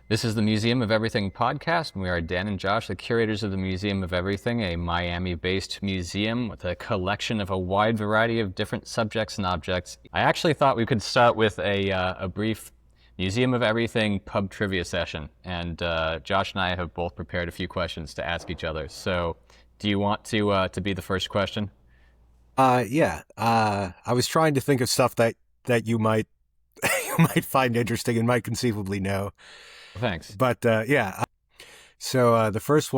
This is the Museum of Everything podcast, and we are Dan and Josh, the curators of the Museum of Everything, a Miami-based museum with a collection of a wide variety of different subjects and objects. I actually thought we could start with a brief Museum of Everything pub trivia session, and Josh and I have both prepared a few questions to ask each other. So, do you want to be the first question? Yeah. I was trying to think of stuff that you might you might find interesting and might conceivably know. Thanks. But yeah. So the first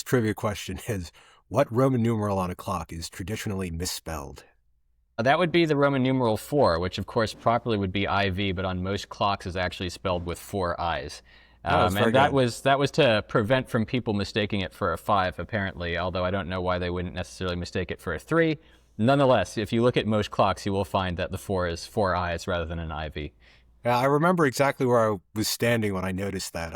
trivia question is, what Roman numeral on a clock is traditionally misspelled? That would be the Roman numeral 4, which of course properly would be IV, but on most clocks is actually spelled with 4 I's. And that was to prevent from people mistaking it for a 5, apparently, although I don't know why they wouldn't necessarily mistake it for a 3. Nonetheless, if you look at most clocks, you will find that the 4 is 4 I's rather than an IV. Yeah, I remember exactly where I was standing when I noticed that.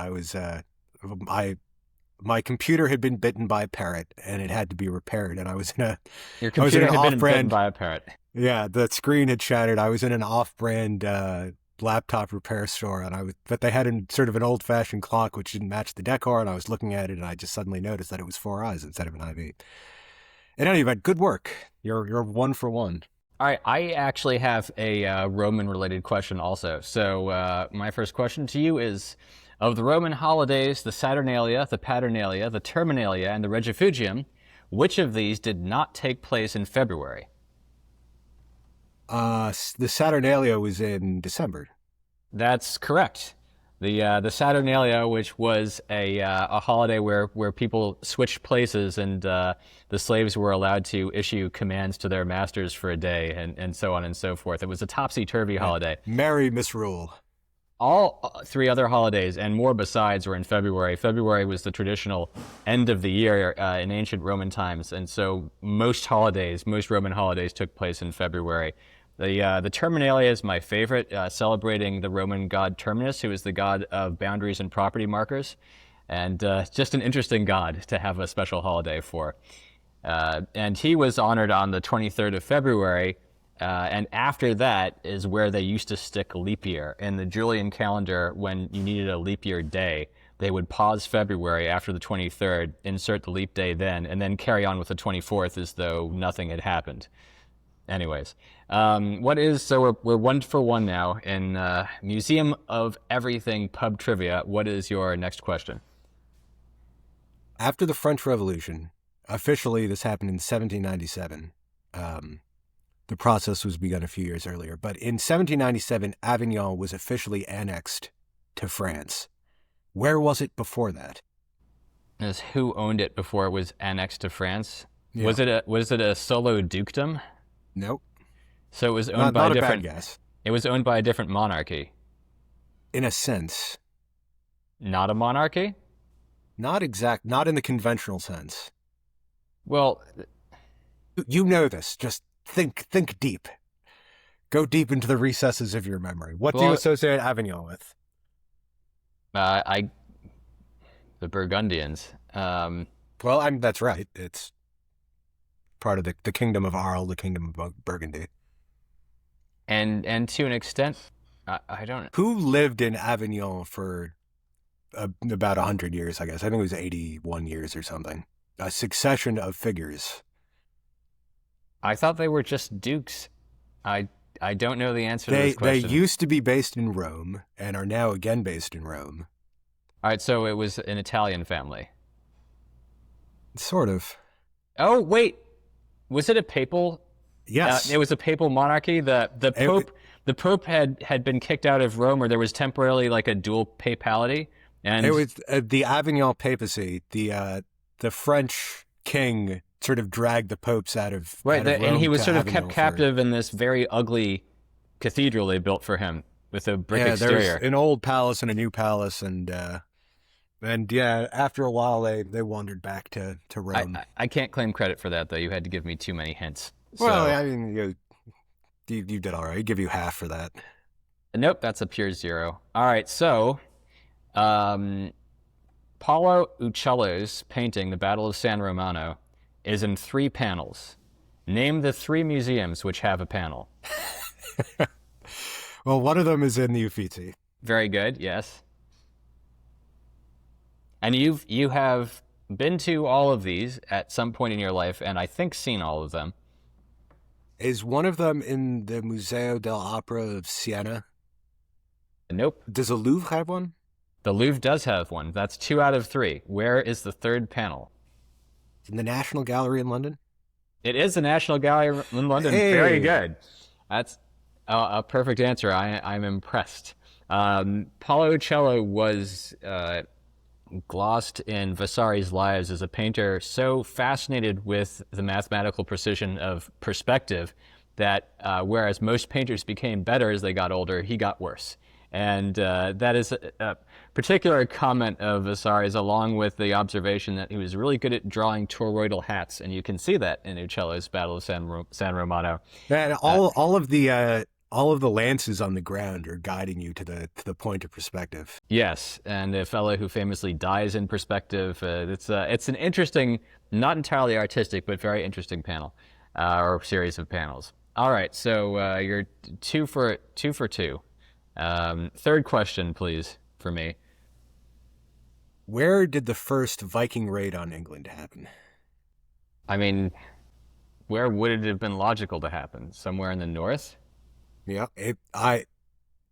My computer had been bitten by a parrot, and it had to be repaired, and I was in a... Your computer had been bitten by a parrot. Yeah, the screen had shattered. I was in an off-brand laptop repair store, but they had sort of an old-fashioned clock which didn't match the decor, and I was looking at it, and I just suddenly noticed that it was 4 I's instead of an IV. In any event, good work. You're 1 for 1. All right, I actually have a Roman-related question also. So my first question to you is, of the Roman holidays, the Saturnalia, the Paternalia, the Terminalia, and the Regifugium, which of these did not take place in February? The Saturnalia was in December. That's correct. The Saturnalia, which was a holiday where people switched places and the slaves were allowed to issue commands to their masters for a day and so on and so forth. It was a topsy-turvy holiday. Merry misrule. All 3 other holidays and more besides were in February. February was the traditional end of the year in ancient Roman times, and so most Roman holidays took place in February. The Terminalia is my favorite, celebrating the Roman god Terminus, who is the god of boundaries and property markers, and just an interesting god to have a special holiday for. And he was honored on the 23rd of February, and after that is where they used to stick leap year. In the Julian calendar, when you needed a leap year day, they would pause February after the 23rd, insert the leap day then, and then carry on with the 24th as though nothing had happened. Anyways, so we're 1 for 1 now in Museum of Everything pub trivia. What is your next question? After the French Revolution, officially this happened in 1797. The process was begun a few years earlier, but in 1797, Avignon was officially annexed to France. Where was it before that? Is who owned it before it was annexed to France? Yeah. Was it a solo dukedom? Nope. So it was owned by not a different. Bad guess. It was owned by a different monarchy. In a sense. Not a monarchy? Not in the conventional sense. Well, you know this. Just think deep. Go deep into the recesses of your memory. What do you associate Avignon with? The Burgundians. That's right. It's part of the kingdom of Arles, the kingdom of Burgundy. And to an extent, I don't know. Who lived in Avignon for about 100 years, I guess. I think it was 81 years or something. A succession of figures. I thought they were just dukes. I don't know the answer to this question. They used to be based in Rome and are now again based in Rome. All right, so it was an Italian family. Sort of. Oh, wait. Was it a papal? Yes. It was a papal monarchy. The Pope had been kicked out of Rome, or there was temporarily like a dual papality. And it was the Avignon papacy. The French king sort of dragged the popes out of Rome, and he was sort of Avignon kept captive in this very ugly cathedral they built for him with a brick exterior. There's an old palace and a new palace, and after a while they wandered back to Rome. I can't claim credit for that though. You had to give me too many hints. Well, I mean, you did all right. I give you half for that. Nope, that's a pure 0. All right, so Paolo Uccello's painting, The Battle of San Romano, is in 3 panels. Name the 3 museums which have a panel. Well, one of them is in the Uffizi. Very good, yes. And you have been to all of these at some point in your life, and I think seen all of them. Is one of them in the Museo dell'Opera of Siena? Nope. Does the Louvre have one? The Louvre does have one. That's 2 out of 3. Where is the third panel? In the National Gallery in London? It is the National Gallery in London. Hey. Very good. That's a perfect answer. I'm impressed. Paolo Uccello was glossed in Vasari's Lives as a painter so fascinated with the mathematical precision of perspective that whereas most painters became better as they got older, he got worse. And that is a particular comment of Vasari's, along with the observation that he was really good at drawing toroidal hats, and you can see that in Uccello's Battle of San Romano. And all of the lances on the ground are guiding you to the point of perspective. Yes, and a fellow who famously dies in perspective. It's an interesting, not entirely artistic, but very interesting panel, or series of panels. All right, so you're two for two. Third question, please, for me. Where did the first Viking raid on England happen? I mean, where would it have been logical to happen? Somewhere in the north? Yeah,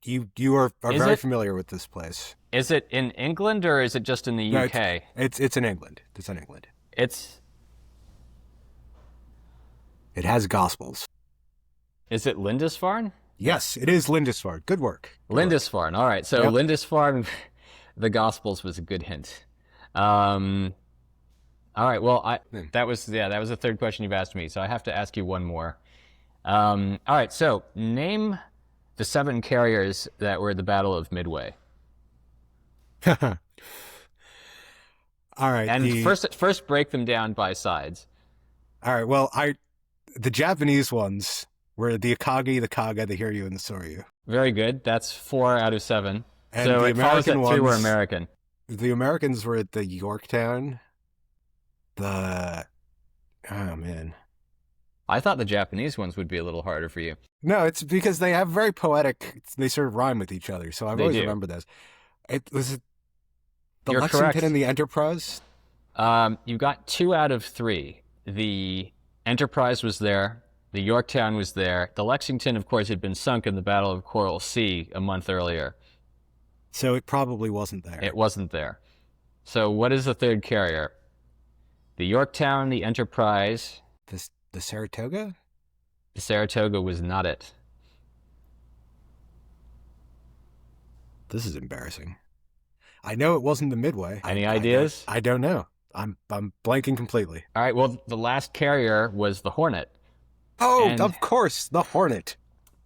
you are very familiar with this place. Is it in England or is it just in the UK? No, it's in England. It's in England. It has Gospels. Is it Lindisfarne? Yes, it is Lindisfarne. Good work. Lindisfarne. All right. So yep. Lindisfarne, the Gospels was a good hint. All right. Well, that was the third question you've asked me. So I have to ask you one more. All right. So name the 7 carriers that were at the Battle of Midway. All right. And first break them down by sides. All right. Well, the Japanese ones were the Akagi, the Kaga, the Hiryu, and the Soryu. Very good. That's 4 out of 7. And so the it follows that American 3 were ones, American. The Americans were at the Yorktown. Oh, man. I thought the Japanese ones would be a little harder for you. No, it's because they have very poetic, they sort of rhyme with each other, so I've always remembered those. Was it the You're Lexington correct. and the Enterprise? You got 2 out of 3. The Enterprise was there. The Yorktown was there. The Lexington, of course, had been sunk in the Battle of Coral Sea a month earlier. So it probably wasn't there. It wasn't there. So what is the third carrier? The Yorktown, the Enterprise. The Saratoga? The Saratoga was not it. This is embarrassing. I know it wasn't the Midway. Any ideas? I don't know. I'm blanking completely. All right, well, the last carrier was the Hornet. Oh, of course, the Hornet.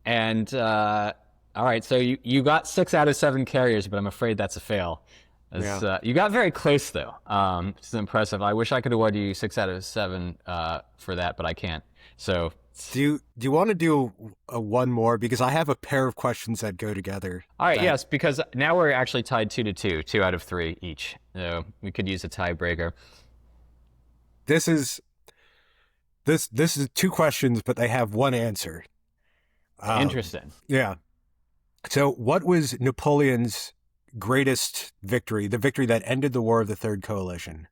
And, all right, so you got 6 out of 7 carriers, but I'm afraid that's a fail. Yeah. You got very close, though. It's impressive. I wish I could award you 6 out of 7 for that, but I can't. So do you want to do a one more? Because I have a pair of questions that go together. All right, yes, because now we're actually tied 2-2, 2 out of 3 each. So we could use a tiebreaker. This is 2 questions, but they have one answer. Interesting. Yeah. So what was Napoleon's greatest victory, the victory that ended the War of the Third Coalition?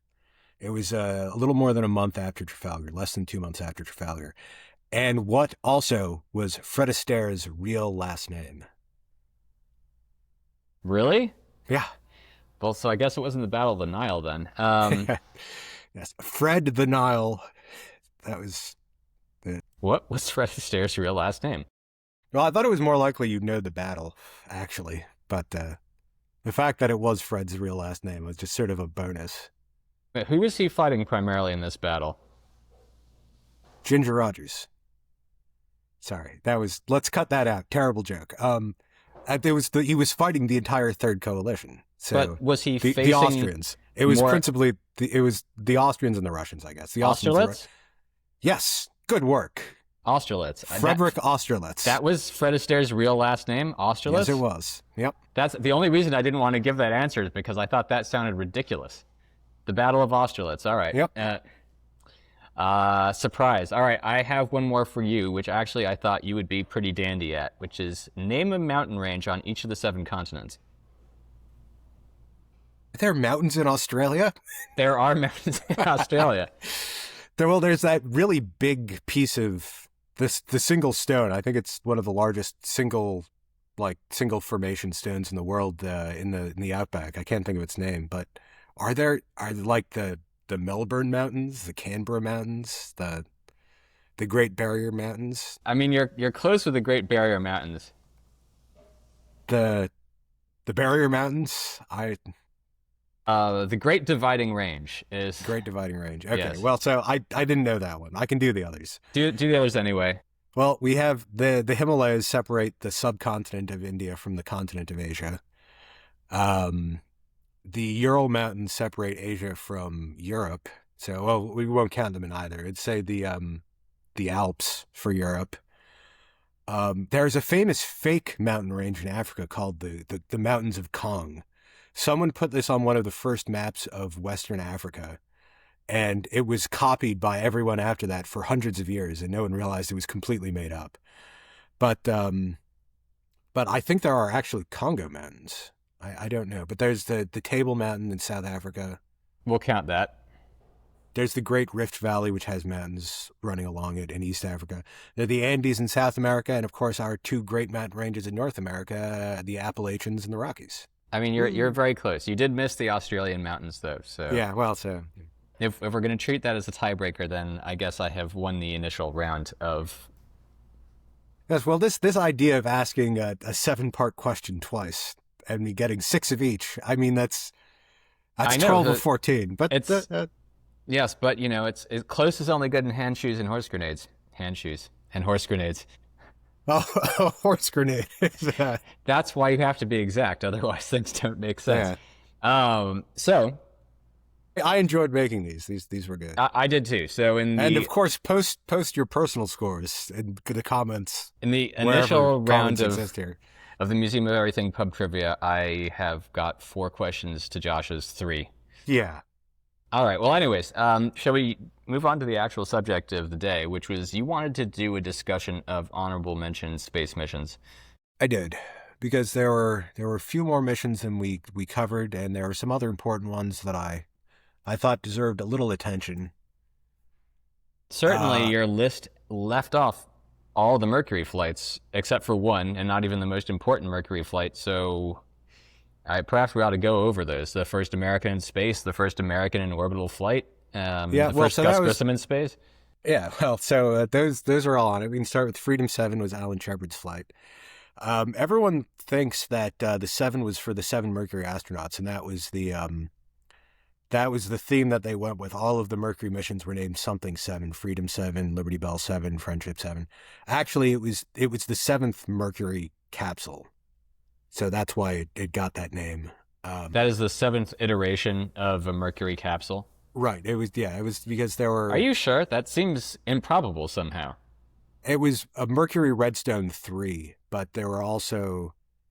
It was a little more than a month after Trafalgar, less than 2 months after Trafalgar. And what also was Fred Astaire's real last name? Really? Yeah. Well, so I guess it wasn't the Battle of the Nile then. Yes, Fred the Nile. That was What was Fred Astaire's real last name? Well, I thought it was more likely you'd know the battle, actually. But the fact that it was Fred's real last name was just sort of a bonus. Who was he fighting primarily in this battle? Ginger Rogers. Sorry, let's cut that out. Terrible joke. He was fighting the entire Third Coalition. So but was he facing the Austrians? It was principally the Austrians and the Russians, I guess. The Austerlitz? Yes, good work. Austerlitz. Frederick Austerlitz. That was Fred Astaire's real last name, Austerlitz? Yes, it was. Yep. That's the only reason I didn't want to give that answer is because I thought that sounded ridiculous. The Battle of Austerlitz. All right. Yep. Surprise. All right, I have one more for you, which actually I thought you would be pretty dandy at, which is name a mountain range on each of the 7 continents. There are mountains in Australia? There are mountains in Australia. There's that really big piece of the single stone. I think it's one of the largest single formation stones in the world in the outback. I can't think of its name, but are like the Melbourne Mountains, the Canberra Mountains, the Great Barrier Mountains? I mean, you're close with the Great Barrier Mountains. The Barrier Mountains? The Great Dividing Range is... Great Dividing Range. Okay, yes. Well, so I didn't know that one. I can do the others. Do the others anyway. Well, we have the Himalayas separate the subcontinent of India from the continent of Asia. The Ural Mountains separate Asia from Europe. So, well, we won't count them in either. It'd say the Alps for Europe. There's a famous fake mountain range in Africa called the Mountains of Kong. Someone put this on one of the first maps of Western Africa, and it was copied by everyone after that for hundreds of years, and no one realized it was completely made up. But I think there are actually Congo Mountains. I don't know. But there's the Table Mountain in South Africa. We'll count that. There's the Great Rift Valley, which has mountains running along it in East Africa. There are the Andes in South America, and of course our two great mountain ranges in North America, the Appalachians and the Rockies. I mean, you're very close. You did miss the Australian mountains, though. So yeah, well, so if we're going to treat that as a tiebreaker, then I guess I have won the initial round of... Yes, well, this idea of asking a 7-part question twice and me getting 6 of each, I mean, that's 12 of 14. But it's yes, but you know, it's close is only good in hand shoes and horse grenades. Hand shoes and horse grenades. Oh, a horse grenade. That's why you have to be exact, otherwise things don't make sense. Yeah. So I enjoyed making these. These were good. I did too. So and of course post your personal scores in the comments. In the initial round of the Museum of Everything pub trivia, I have got 4 questions to Josh's 3. Yeah. All right. Well, anyways, shall we move on to the actual subject of the day, which was you wanted to do a discussion of honorable mention space missions. I did, because there were a few more missions than we covered, and there were some other important ones that I thought deserved a little attention. Certainly, your list left off all the Mercury flights, except for one, and not even the most important Mercury flight, so... perhaps we ought to go over those. The first American in space, the first American in orbital flight, the first Gus Grissom in space. Yeah, well, so those are all on it. We can start with Freedom 7 was Alan Shepard's flight. Everyone thinks that the 7 was for the 7 Mercury astronauts, and that was the theme that they went with. All of the Mercury missions were named something 7, Freedom 7, Liberty Bell 7, Friendship 7. Actually, it was the 7th Mercury capsule. So that's why it got that name. That is the 7th iteration of a Mercury capsule? Right. It was because there were... Are you sure? That seems improbable somehow. It was a Mercury Redstone 3, but there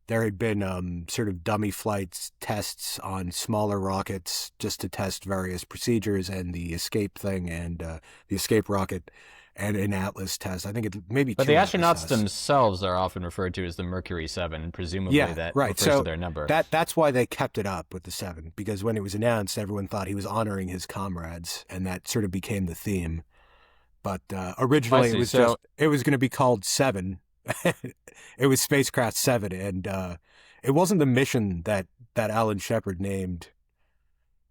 had been sort of dummy flights, tests on smaller rockets just to test various procedures, and the escape thing and the escape rocket and an Atlas test. I think it maybe. But the astronauts themselves are often referred to as the Mercury 7, and presumably that refers to their number. That's why they kept it up with the 7, because when it was announced, everyone thought he was honoring his comrades, and that sort of became the theme. But originally, it was going to be called 7. It was Spacecraft 7, and it wasn't the mission that Alan Shepard named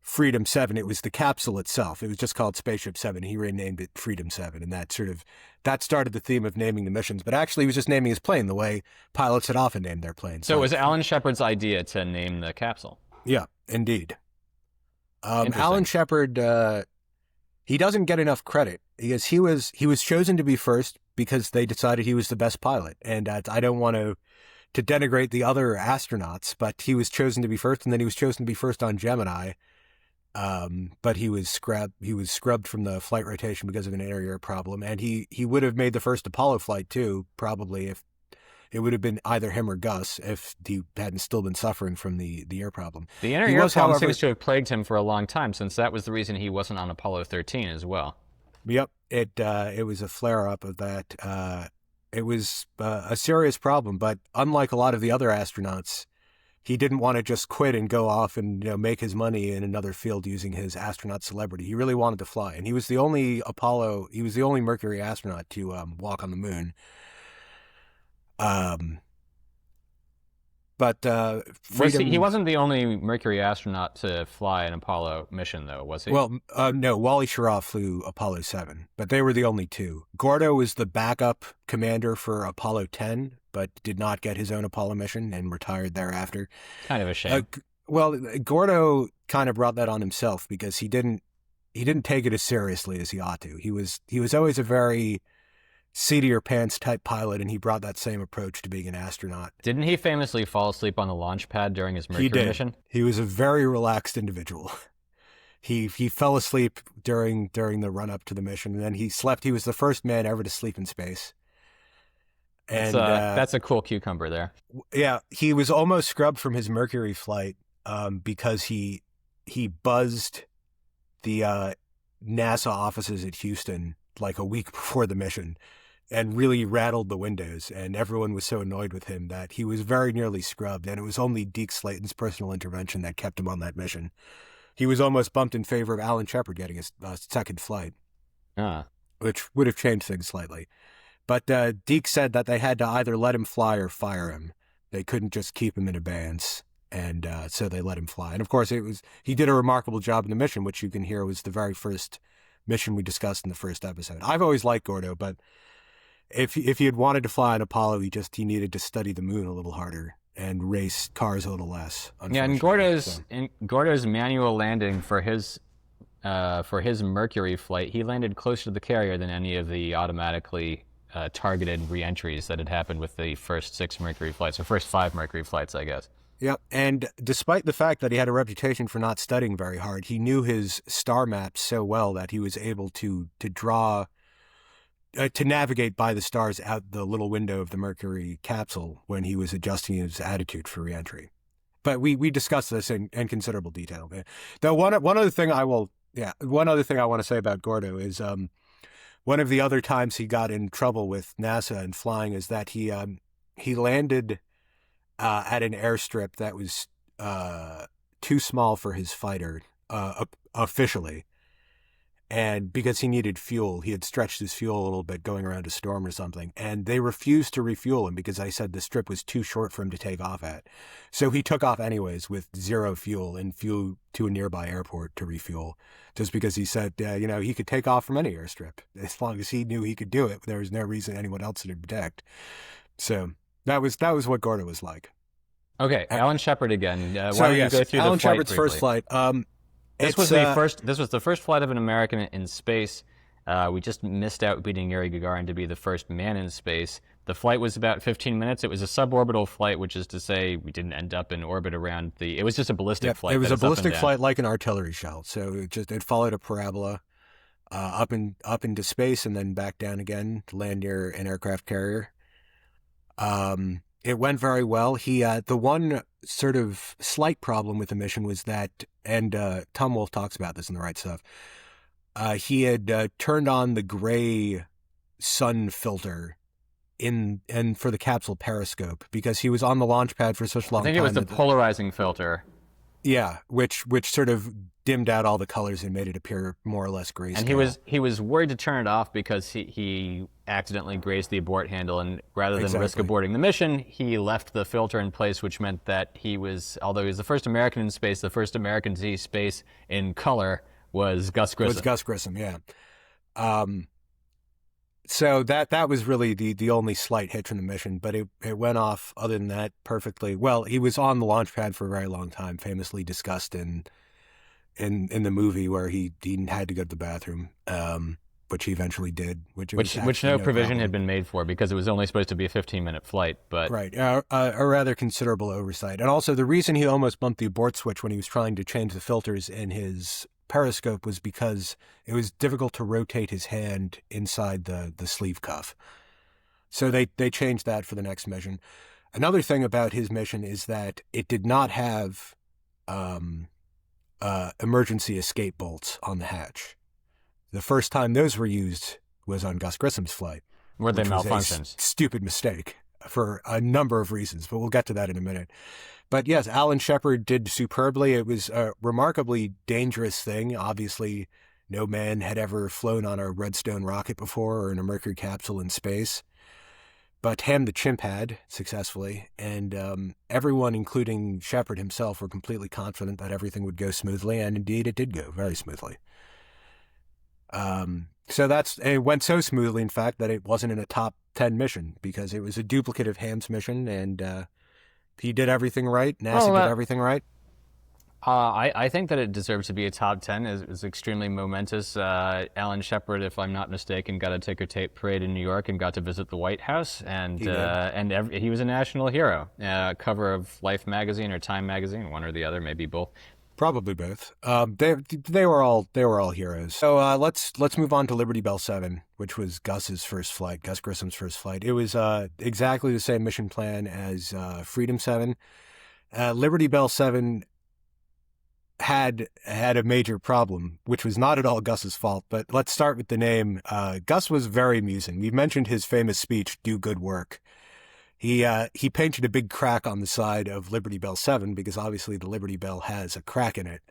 Freedom 7. It was the capsule itself. It was just called Spaceship 7. He renamed it Freedom 7, and that started the theme of naming the missions. But actually, he was just naming his plane the way pilots had often named their planes. So it was Alan Shepard's idea to name the capsule? Yeah, indeed. Alan Shepard, he doesn't get enough credit because he was chosen to be first because they decided he was the best pilot. And I don't want to denigrate the other astronauts, but he was chosen to be first, and then he was chosen to be first on Gemini. But he was scrubbed from the flight rotation because of an air problem, and he would have made the first Apollo flight too, probably, if it would have been either him or Gus if he hadn't still been suffering from the ear problem. The inner ear problem seems to have plagued him for a long time, since that was the reason he wasn't on Apollo 13 as well. Yep, it was a flare-up of that. It was a serious problem, but unlike a lot of the other astronauts, he didn't want to just quit and go off and make his money in another field using his astronaut celebrity. He really wanted to fly, and he was the only Mercury astronaut to walk on the moon. But freedom... He wasn't the only Mercury astronaut to fly an Apollo mission, though, was he? Well, no, Wally Schirra flew Apollo 7, but they were the only two. Gordo was the backup commander for Apollo 10, but did not get his own Apollo mission and retired thereafter. Kind of a shame. Well, Gordo kind of brought that on himself because he didn't take it as seriously as he ought to. He was always a very seat of your pants type pilot, and he brought that same approach to being an astronaut. Didn't he famously fall asleep on the launch pad during his Mercury mission? He was a very relaxed individual. He fell asleep during the run up to the mission, and then he slept. He was the first man ever to sleep in space. And that's a cool cucumber there. Yeah, he was almost scrubbed from his Mercury flight because he buzzed the NASA offices at Houston like a week before the mission and really rattled the windows, and everyone was so annoyed with him that he was very nearly scrubbed, and it was only Deke Slayton's personal intervention that kept him on that mission. He was almost bumped in favor of Alan Shepard getting a second flight, which would have changed things slightly. But Deke said that they had to either let him fly or fire him. They couldn't just keep him in abeyance, and so they let him fly. And of course, he did a remarkable job in the mission, which you can hear was the very first mission we discussed in the first episode. I've always liked Gordo, but if he had wanted to fly on Apollo, he needed to study the moon a little harder and race cars a little less. Yeah, and Gordo's manual landing for his Mercury flight, he landed closer to the carrier than any of the automatically targeted re-entries that had happened with the first 6 Mercury flights, or first 5 Mercury flights, I guess. Yep, and despite the fact that he had a reputation for not studying very hard, he knew his star maps so well that he was able to navigate by the stars out the little window of the Mercury capsule when he was adjusting his attitude for reentry. But we discussed this in considerable detail. Though one other thing I want to say about Gordo is one of the other times he got in trouble with NASA and flying is that he landed at an airstrip that was too small for his fighter officially. And because he needed fuel, he had stretched his fuel a little bit going around a storm or something. And they refused to refuel him because I said the strip was too short for him to take off at. So he took off anyways with 0 fuel and flew to a nearby airport to refuel. Just because he said, he could take off from any airstrip. As long as he knew he could do it, there was no reason anyone else would object. So that was what Gordo was like. Okay, Alan Shepard again. Why so don't yes, you go through Alan the flight Shepard's briefly? first flight. This was the first flight of an American in space. We just missed out beating Yuri Gagarin to be the first man in space. The flight was about 15 minutes. It was a suborbital flight, which is to say we didn't end up in orbit around the... It was just a ballistic flight. It was a ballistic flight like an artillery shell. So it followed a parabola up into space and then back down again to land near an aircraft carrier. It went very well. The one sort of slight problem with the mission was that, and Tom Wolfe talks about this in The Right Stuff, he had turned on the gray sun filter for the capsule periscope because he was on the launch pad for such a long time. I think it was the polarizing filter. Yeah, which sort of dimmed out all the colors and made it appear more or less grayscale. And he was worried to turn it off because he accidentally grazed the abort handle, and rather than risk aborting the mission, he left the filter in place, which meant that although he was the first American in space, the first American to see space in color was Gus Grissom. Was Gus Grissom, yeah. So that was really the only slight hitch in the mission, but it went off other than that perfectly. Well, he was on the launch pad for a very long time, famously discussed in the movie where he had to go to the bathroom, which he eventually did. Which no provision had been made for because it was only supposed to be a 15-minute flight. But right, a rather considerable oversight. And also the reason he almost bumped the abort switch when he was trying to change the filters in his periscope was because it was difficult to rotate his hand inside the sleeve cuff. So they changed that for the next mission. Another thing about his mission is that it did not have emergency escape bolts on the hatch. The first time those were used was on Gus Grissom's flight. Were they malfunctions? Stupid mistake. for a number of reasons, but we'll get to that in a minute. But yes, Alan Shepard did superbly. It was a remarkably dangerous thing. Obviously, no man had ever flown on a Redstone rocket before or in a Mercury capsule in space. But Ham the chimp had, successfully, and everyone, including Shepard himself, were completely confident that everything would go smoothly, and indeed it did go very smoothly. It went so smoothly, in fact, that it wasn't in a top 10 mission, because it was a duplicate of Ham's mission, and he did everything right. NASA did everything right. I think that it deserves to be a top 10. It was extremely momentous. Alan Shepard, if I'm not mistaken, got a ticker tape parade in New York and got to visit the White House, and he was a national hero. Cover of Life magazine or Time magazine, one or the other, maybe both. Probably both. They were all heroes. So let's move on to Liberty Bell 7, which was Gus's first flight, Gus Grissom's first flight. It was exactly the same mission plan as Freedom 7. Liberty Bell 7 had a major problem, which was not at all Gus's fault. But let's start with the name. Gus was very amusing. We mentioned his famous speech, "Do good work." He painted a big crack on the side of Liberty Bell 7 because obviously the Liberty Bell has a crack in it,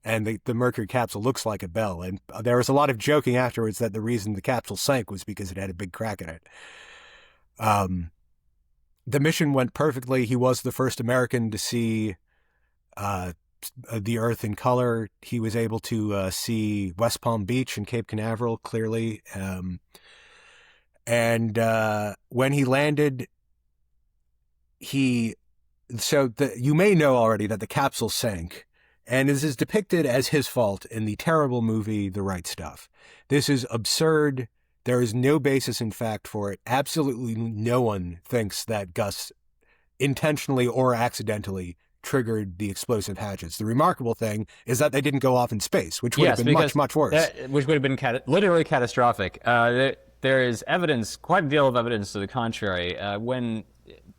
and the Mercury capsule looks like a bell. And there was a lot of joking afterwards that the reason the capsule sank was because it had a big crack in it. The mission went perfectly. He was the first American to see the Earth in color. He was able to see West Palm Beach and Cape Canaveral clearly. And when he landed, you may know already that the capsule sank, and this is depicted as his fault in the terrible movie The Right Stuff. This is absurd. There is no basis in fact for it. Absolutely no one thinks that Gus intentionally or accidentally triggered the explosive hatches. The remarkable thing is that they didn't go off in space, which would have been much, much worse. Which would have been literally catastrophic. There is evidence, quite a deal of evidence to the contrary. When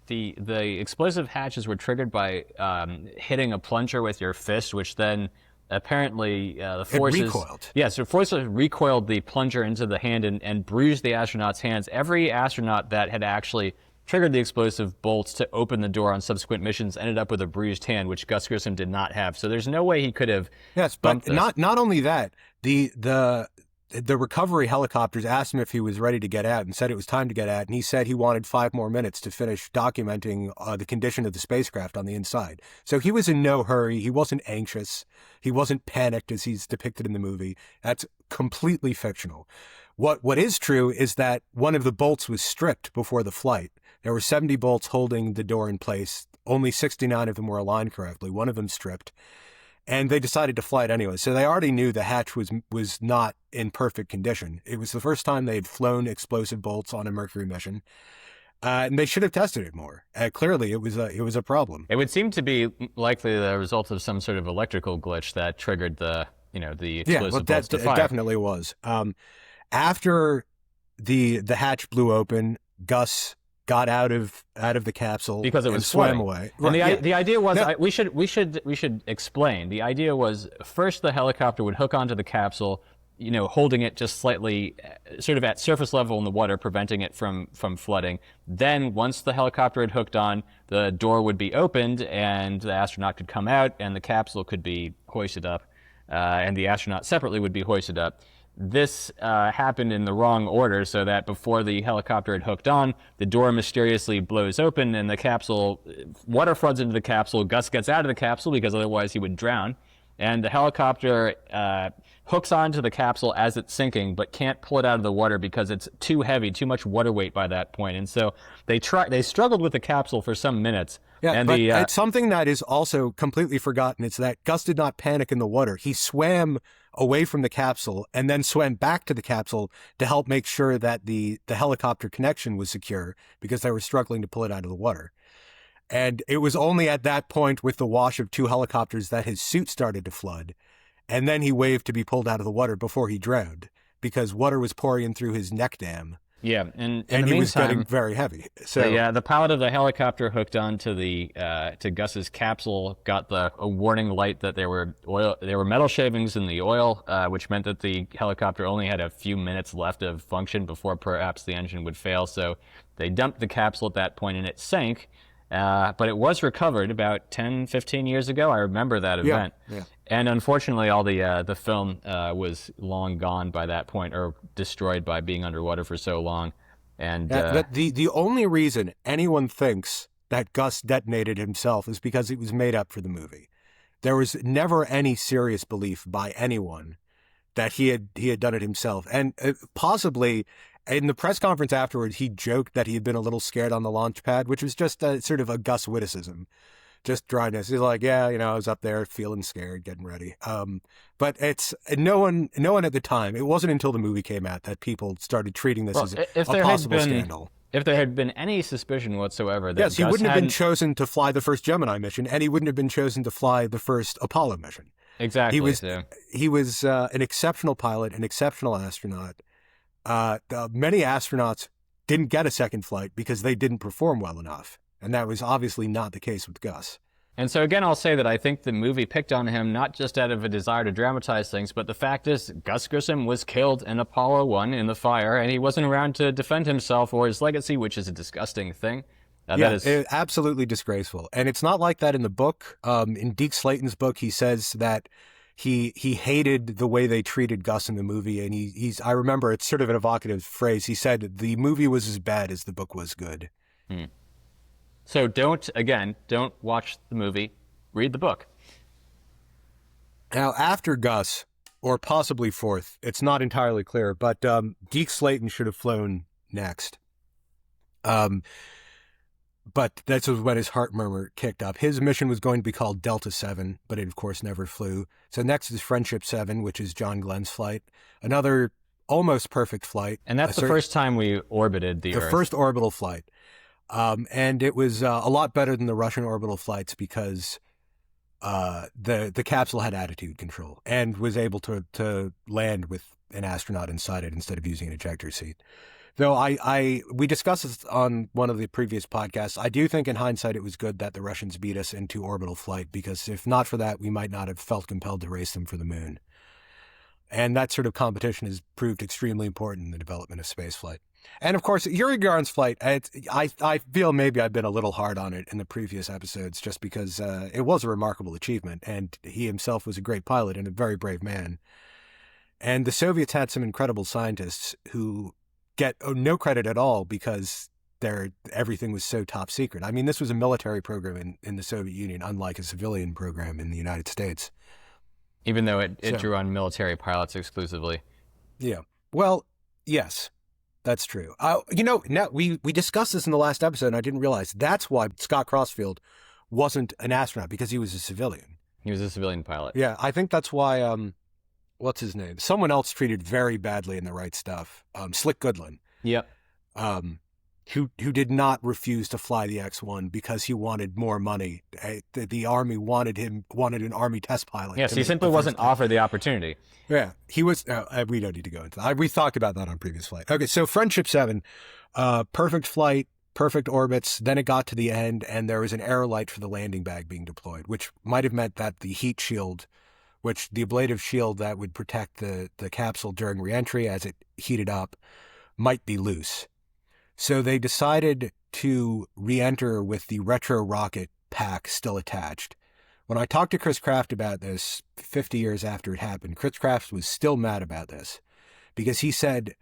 the explosive hatches were triggered by hitting a plunger with your fist, which then apparently the forces... It recoiled. Yes, the forces recoiled the plunger into the hand and bruised the astronaut's hands. Every astronaut that had actually triggered the explosive bolts to open the door on subsequent missions ended up with a bruised hand, which Gus Grissom did not have. So there's no way he could have... Yes, but not only that, the recovery helicopters asked him if he was ready to get out and said it was time to get out, and he said he wanted 5 more minutes to finish documenting the condition of the spacecraft on the inside. So he was in no hurry. He wasn't anxious. He wasn't panicked as he's depicted in the movie. That's completely fictional. What is true is that one of the bolts was stripped before the flight. There were 70 bolts holding the door in place. Only 69 of them were aligned correctly. One of them stripped. And they decided to fly it anyway. So they already knew the hatch was not in perfect condition. It was the first time they had flown explosive bolts on a Mercury mission. And they should have tested it more. Clearly, it was a problem. It would seem to be likely the result of some sort of electrical glitch that triggered the explosive bolts to fire. It definitely was. After the hatch blew open, Gus got out of the capsule because it was swam away. And the idea was we should explain. The idea was first the helicopter would hook onto the capsule, holding it just slightly, sort of at surface level in the water, preventing it from flooding. Then once the helicopter had hooked on, the door would be opened and the astronaut could come out and the capsule could be hoisted up, and the astronaut separately would be hoisted up. This happened in the wrong order, so that before the helicopter had hooked on, the door mysteriously blows open and the capsule, water floods into the capsule. Gus gets out of the capsule because otherwise he would drown. And the helicopter hooks onto the capsule as it's sinking, but can't pull it out of the water because it's too heavy, too much water weight by that point. And so they struggled with the capsule for some minutes. Yeah, and but it's something that is also completely forgotten. It's that Gus did not panic in the water. He swam away from the capsule and then swam back to the capsule to help make sure that the helicopter connection was secure because they were struggling to pull it out of the water. And it was only at that point with the wash of 2 helicopters that his suit started to flood. And then he waved to be pulled out of the water before he drowned because water was pouring in through his neck dam. Yeah, and in and the he was getting meantime, very heavy. So the pilot of the helicopter hooked onto the to Gus's capsule got a warning light that there were metal shavings in the oil, which meant that the helicopter only had a few minutes left of function before perhaps the engine would fail. So they dumped the capsule at that point and it sank. But it was recovered about 10, 15 years ago. I remember that event. yeah. And unfortunately, all the film was long gone by that point, or destroyed by being underwater for so long. And the only reason anyone thinks that Gus detonated himself is because it was made up for the movie. There was never any serious belief by anyone that he had done it himself. And possibly in the press conference afterwards, he joked that he had been a little scared on the launch pad, which was just sort of a Gus witticism. Just dryness. He's like, yeah, I was up there feeling scared, getting ready. But it's no one at the time. It wasn't until the movie came out that people started treating this as a possible scandal. If there had been any suspicion whatsoever that he wouldn't have been chosen to fly the first Gemini mission, and he wouldn't have been chosen to fly the first Apollo mission. Exactly. He was an exceptional pilot, an exceptional astronaut. Many astronauts didn't get a second flight because they didn't perform well enough. And that was obviously not the case with Gus. And so again, I'll say that I think the movie picked on him not just out of a desire to dramatize things, but the fact is Gus Grissom was killed in Apollo 1 in the fire, and he wasn't around to defend himself or his legacy, which is a disgusting thing. That is absolutely disgraceful. And it's not like that in the book. In Deke Slayton's book, he says that he hated the way they treated Gus in the movie. And I remember it's sort of an evocative phrase. He said the movie was as bad as the book was good. So don't watch the movie, read the book. Now, after Gus, or possibly fourth, it's not entirely clear, but Deke Slayton should have flown next. But that's when his heart murmur kicked up. His mission was going to be called Delta 7, but it, of course, never flew. So next is Friendship 7, which is John Glenn's flight. Another almost perfect flight. And that's the first time we orbited the Earth. The first orbital flight. And it was a lot better than the Russian orbital flights because the capsule had attitude control and was able to land with an astronaut inside it instead of using an ejector seat. Though we discussed this on one of the previous podcasts, I do think in hindsight it was good that the Russians beat us into orbital flight, because if not for that, we might not have felt compelled to race them for the moon. And that sort of competition has proved extremely important in the development of spaceflight. And of course, Yuri Gagarin's flight, I feel maybe I've been a little hard on it in the previous episodes just because it was a remarkable achievement, and he himself was a great pilot and a very brave man. And the Soviets had some incredible scientists who get no credit at all because everything was so top secret. I mean, this was a military program in the Soviet Union, unlike a civilian program in the United States. Even though it drew on military pilots exclusively. Yeah. Well, yes, that's true. Now we discussed this in the last episode, and I didn't realize that's why Scott Crossfield wasn't an astronaut, because he was a civilian. He was a civilian pilot. Yeah, I think that's why... what's his name? Someone else treated very badly in The Right Stuff. Slick Goodland. Yep. Who did not refuse to fly the X-1 because he wanted more money. The Army wanted an Army test pilot. Yes, he simply wasn't offered the opportunity. Yeah, he was. We don't need to go into that. We talked about that on previous flight. Okay, so Friendship 7, perfect flight, perfect orbits. Then it got to the end, and there was an error light for the landing bag being deployed, which might have meant that the heat shield, which the ablative shield that would protect the capsule during reentry as it heated up, might be loose. So they decided to reenter with the retro rocket pack still attached. When I talked to Chris Kraft about this 50 years after it happened, Chris Kraft was still mad about this because he said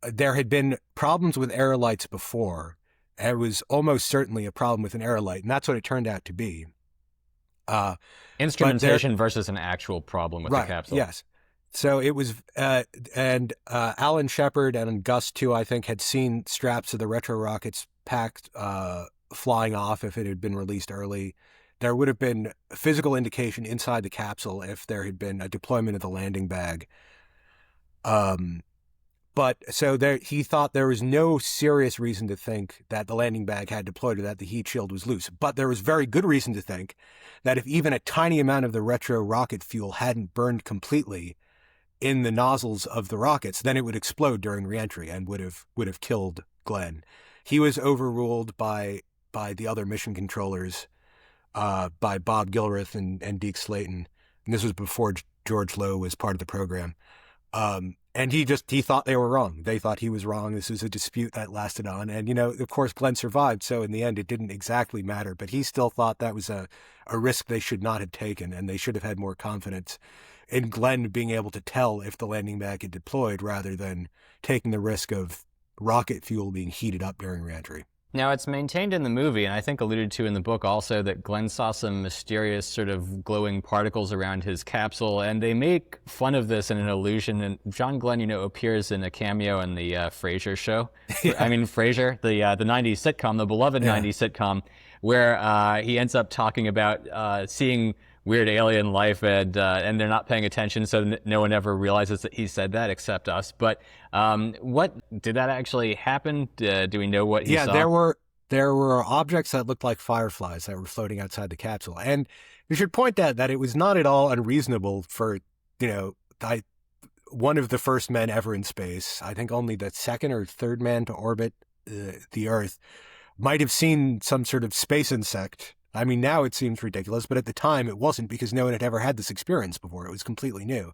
there had been problems with error lights before. And it was almost certainly a problem with an error light, and that's what it turned out to be. Instrumentation versus an actual problem with the capsule. Yes. So it was, and Alan Shepard and Gus too, I think, had seen straps of the retro rockets packed, flying off if it had been released early. There would have been physical indication inside the capsule if there had been a deployment of the landing bag. But so he thought there was no serious reason to think that the landing bag had deployed or that the heat shield was loose. But there was very good reason to think that if even a tiny amount of the retro rocket fuel hadn't burned completely, in the nozzles of the rockets, then it would explode during reentry and would have killed Glenn. He was overruled by the other mission controllers, by Bob Gilruth and Deke Slayton. And this was before George Lowe was part of the program. And he thought they were wrong. They thought he was wrong. This was a dispute that lasted on. And, of course, Glenn survived. So in the end, it didn't exactly matter. But he still thought that was a risk they should not have taken. And they should have had more confidence in Glenn being able to tell if the landing bag had deployed rather than taking the risk of rocket fuel being heated up during reentry. Now, it's maintained in the movie, and I think alluded to in the book also, that Glenn saw some mysterious sort of glowing particles around his capsule, and they make fun of this in an illusion. And John Glenn, appears in a cameo in the Frasier show. Yeah. I mean, Frasier, the 90s sitcom, the beloved 90s sitcom, where he ends up talking about seeing weird alien life, and they're not paying attention, so no one ever realizes that he said that except us. But what did that actually happen? Do we know what he saw? Yeah, there were objects that looked like fireflies that were floating outside the capsule, and you should point out that it was not at all unreasonable for one of the first men ever in space. I think only the second or third man to orbit the Earth might have seen some sort of space insect. I mean, now it seems ridiculous, but at the time it wasn't, because no one had ever had this experience before. It was completely new.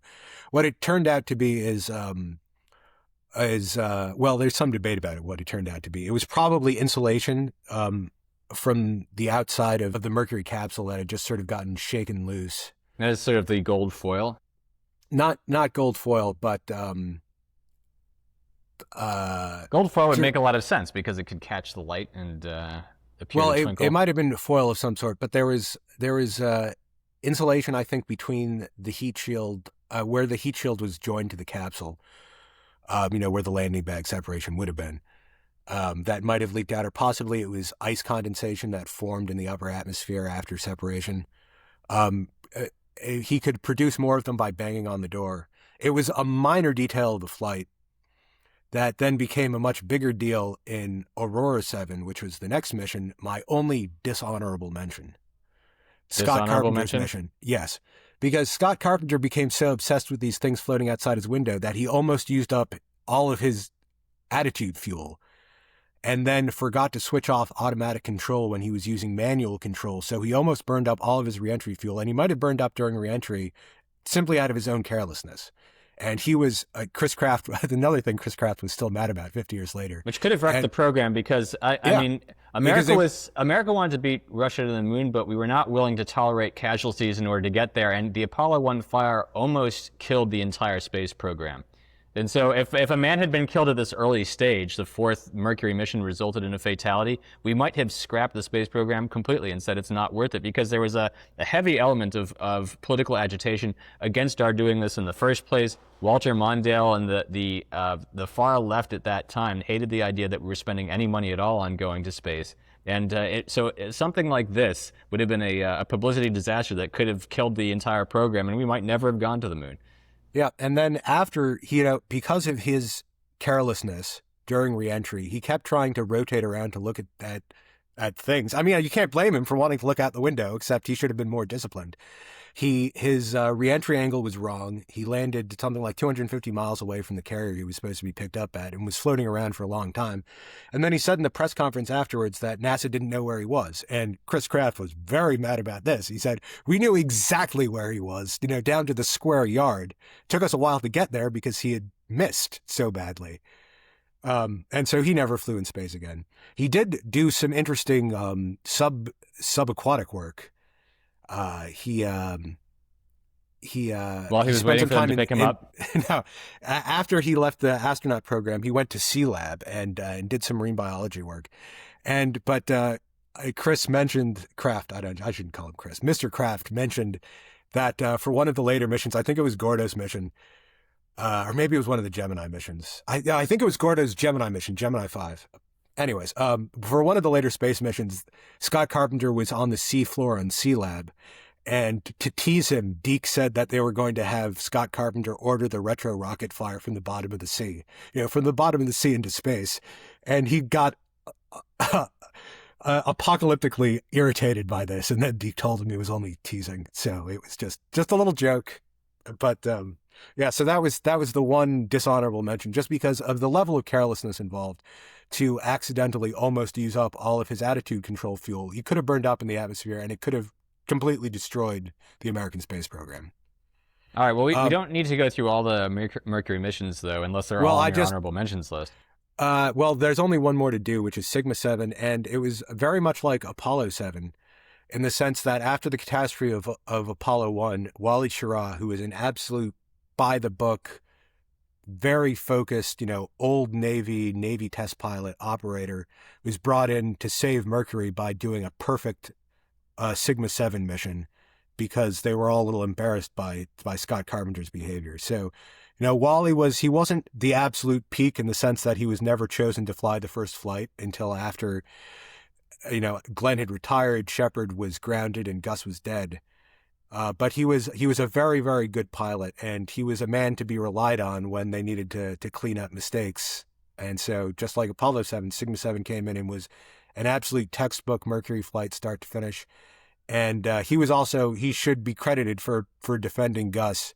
What it turned out to be is well, there's some debate about it, what it turned out to be. It was probably insulation from the outside of the Mercury capsule that had just sort of gotten shaken loose. That is sort of the gold foil? Not gold foil, but gold foil would make a lot of sense because it could catch the light and well, it might have been foil of some sort, but there was insulation, I think, between the heat shield, where the heat shield was joined to the capsule, where the landing bag separation would have been. That might have leaked out, or possibly it was ice condensation that formed in the upper atmosphere after separation. He could produce more of them by banging on the door. It was a minor detail of the flight that then became a much bigger deal in Aurora 7, which was the next mission, my only dishonorable mention. Scott Carpenter's mission. Yes. Because Scott Carpenter became so obsessed with these things floating outside his window that he almost used up all of his attitude fuel, and then forgot to switch off automatic control when he was using manual control. So he almost burned up all of his reentry fuel, and he might have burned up during reentry simply out of his own carelessness. And he was, Chris Kraft, another thing Chris Kraft was still mad about 50 years later. Which could have wrecked the program because, I mean, America wanted to beat Russia to the moon, but we were not willing to tolerate casualties in order to get there. And the Apollo 1 fire almost killed the entire space program. And so if a man had been killed at this early stage, the fourth Mercury mission resulted in a fatality, we might have scrapped the space program completely and said it's not worth it, because there was a heavy element of political agitation against our doing this in the first place. Walter Mondale and the far left at that time hated the idea that we were spending any money at all on going to space. And so something like this would have been a publicity disaster that could have killed the entire program, and we might never have gone to the moon. Yeah, and then after, because of his carelessness during reentry, he kept trying to rotate around to look at things. I mean, you can't blame him for wanting to look out the window, except he should have been more disciplined. His reentry angle was wrong. He landed something like 250 miles away from the carrier he was supposed to be picked up at, and was floating around for a long time. And then he said in the press conference afterwards that NASA didn't know where he was. And Chris Kraft was very mad about this. He said, "We knew exactly where he was, down to the square yard. Took us a while to get there because he had missed so badly." And so he never flew in space again. He did do some interesting subaquatic work. While he was waiting for them to pick him up. No, after he left the astronaut program, he went to Sea Lab and did some marine biology work. But Chris mentioned Kraft. I shouldn't call him Chris. Mr. Kraft mentioned that for one of the later missions, I think it was Gordo's mission, or maybe it was one of the Gemini missions. I think it was Gordo's Gemini mission, Gemini 5. Anyways, for one of the later space missions, Scott Carpenter was on the sea floor on Sea Lab, and to tease him, Deke said that they were going to have Scott Carpenter order the retro rocket fire from the bottom of the sea, from the bottom of the sea into space, and he got apocalyptically irritated by this, and then Deke told him he was only teasing, so it was just a little joke, but Yeah, so that was the one dishonorable mention, just because of the level of carelessness involved to accidentally almost use up all of his attitude control fuel. He could have burned up in the atmosphere, and it could have completely destroyed the American space program. All right, well, we don't need to go through all the Mercury missions, though, unless they're all on your honorable mentions list. Well, there's only one more to do, which is Sigma 7, and it was very much like Apollo 7 in the sense that after the catastrophe of Apollo 1, Wally Schirra, who was an absolute by-the-book, very focused, old Navy test pilot operator, was brought in to save Mercury by doing a perfect Sigma 7 mission because they were all a little embarrassed by Scott Carpenter's behavior. So, Wally he wasn't the absolute peak in the sense that he was never chosen to fly the first flight until after, Glenn had retired, Shepard was grounded, and Gus was dead. But he was a very, very good pilot, and he was a man to be relied on when they needed to clean up mistakes. And so just like Apollo 7, Sigma 7 came in and was an absolute textbook Mercury flight start to finish. And he should be credited for defending Gus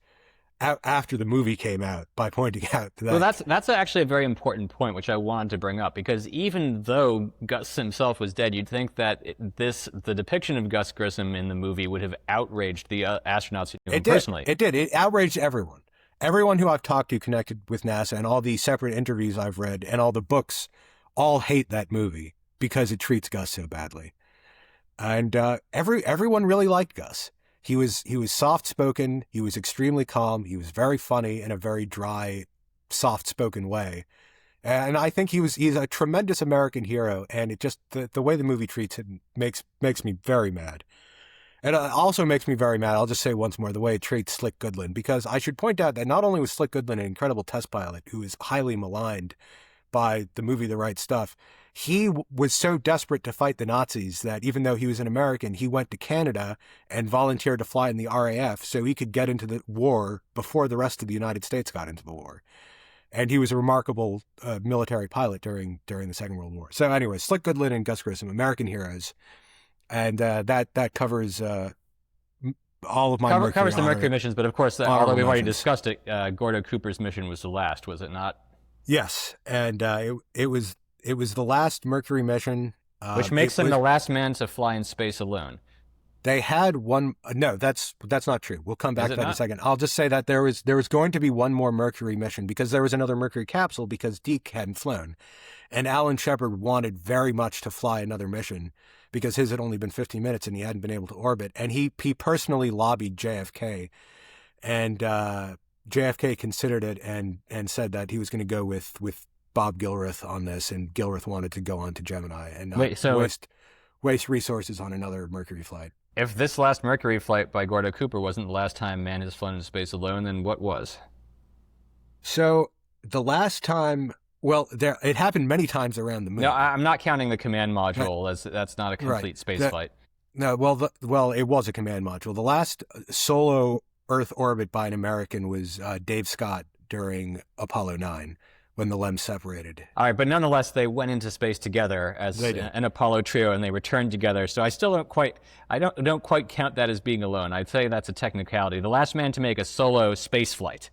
after the movie came out by pointing out that. Well, that's actually a very important point, which I wanted to bring up, because even though Gus himself was dead, you'd think that the depiction of Gus Grissom in the movie would have outraged the astronauts who knew him personally. It did. It outraged everyone. Everyone who I've talked to connected with NASA, and all the separate interviews I've read and all the books, all hate that movie because it treats Gus so badly. And everyone really liked Gus. He was soft-spoken, he was extremely calm, he was very funny in a very dry, soft-spoken way. And I think he's a tremendous American hero, and it just, the way the movie treats him makes me very mad. And it also makes me very mad, I'll just say once more, the way it treats Slick Goodland, because I should point out that not only was Slick Goodland an incredible test pilot who is highly maligned by the movie The Right Stuff, he was so desperate to fight the Nazis that even though he was an American, he went to Canada and volunteered to fly in the RAF so he could get into the war before the rest of the United States got into the war. And he was a remarkable military pilot during the Second World War. So anyway, Slick Goodland and Gus Grissom, American heroes. And that covers all of my covers the Mercury missions, but of course, although we've already discussed it, Gordo Cooper's mission was the last, was it not? Yes, and it was the last Mercury mission. Which makes him the last man to fly in space alone. They had one. No, that's not true. We'll come back to that in a second. I'll just say that there was going to be one more Mercury mission because there was another Mercury capsule because Deke hadn't flown. And Alan Shepard wanted very much to fly another mission because his had only been 15 minutes and he hadn't been able to orbit. And he personally lobbied JFK. And JFK considered it and said that he was going to go with Bob Gilruth on this, and Gilruth wanted to go on to Gemini and not waste resources on another Mercury flight. If this last Mercury flight by Gordo Cooper wasn't the last time man has flown in space alone, then what was? So the last time, well, it happened many times around the moon. No, I'm not counting the command module, as that's not a complete space flight. No, well, it was a command module. The last solo Earth orbit by an American was Dave Scott during Apollo 9. When the LEMs separated. All right, but nonetheless, they went into space together as an Apollo trio, and they returned together. So I still don't quite count that as being alone. I'd say that's a technicality. The last man to make a solo space flight,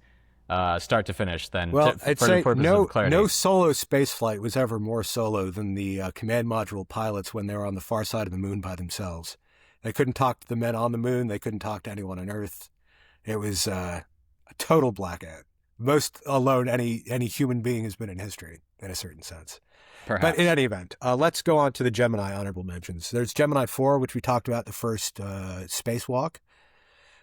start to finish. Then, well, I'd say no solo space flight was ever more solo than the command module pilots when they were on the far side of the moon by themselves. They couldn't talk to the men on the moon. They couldn't talk to anyone on Earth. It was a total blackout. Most alone any human being has been in history, in a certain sense. Perhaps. But in any event, let's go on to the Gemini honorable mentions. There's Gemini 4, which we talked about, the first spacewalk,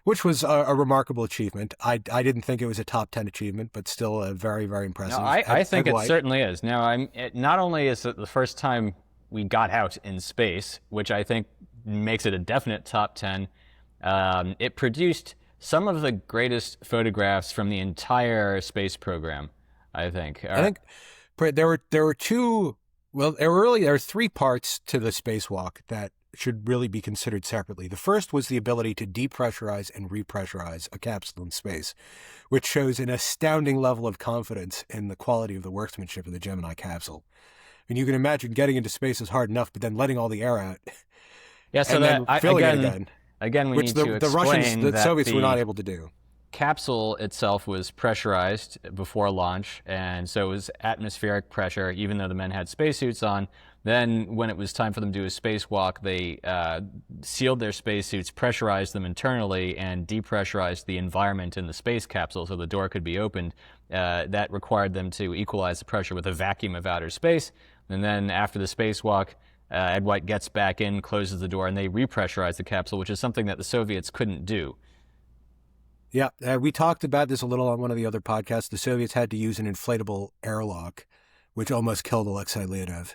which was a remarkable achievement. I didn't think it was a top 10 achievement, but still a very, very impressive. No, I think it certainly is. Now, not only is it the first time we got out in space, which I think makes it a definite top 10, it produced some of the greatest photographs from the entire space program, I think. I think there were two. Well, there are three parts to the spacewalk that should really be considered separately. The first was the ability to depressurize and repressurize a capsule in space, which shows an astounding level of confidence in the quality of the workmanship of the Gemini capsule. And you can imagine getting into space is hard enough, but then letting all the air out. Yeah, so and that then filling it again. Again, we which need to the explain Russians, the that Soviets were not able to do. capsule itself was pressurized before launch, and so it was atmospheric pressure, even though the men had spacesuits on. Then, when it was time for them to do a spacewalk, they sealed their spacesuits, pressurized them internally, and depressurized the environment in the space capsule so the door could be opened. That required them to equalize the pressure with a vacuum of outer space. And then, after the spacewalk, Ed White gets back in, closes the door, and they repressurize the capsule, which is something that the Soviets couldn't do. Yeah, we talked about this a little on one of the other podcasts. The Soviets had to use an inflatable airlock, which almost killed Alexei Leonov.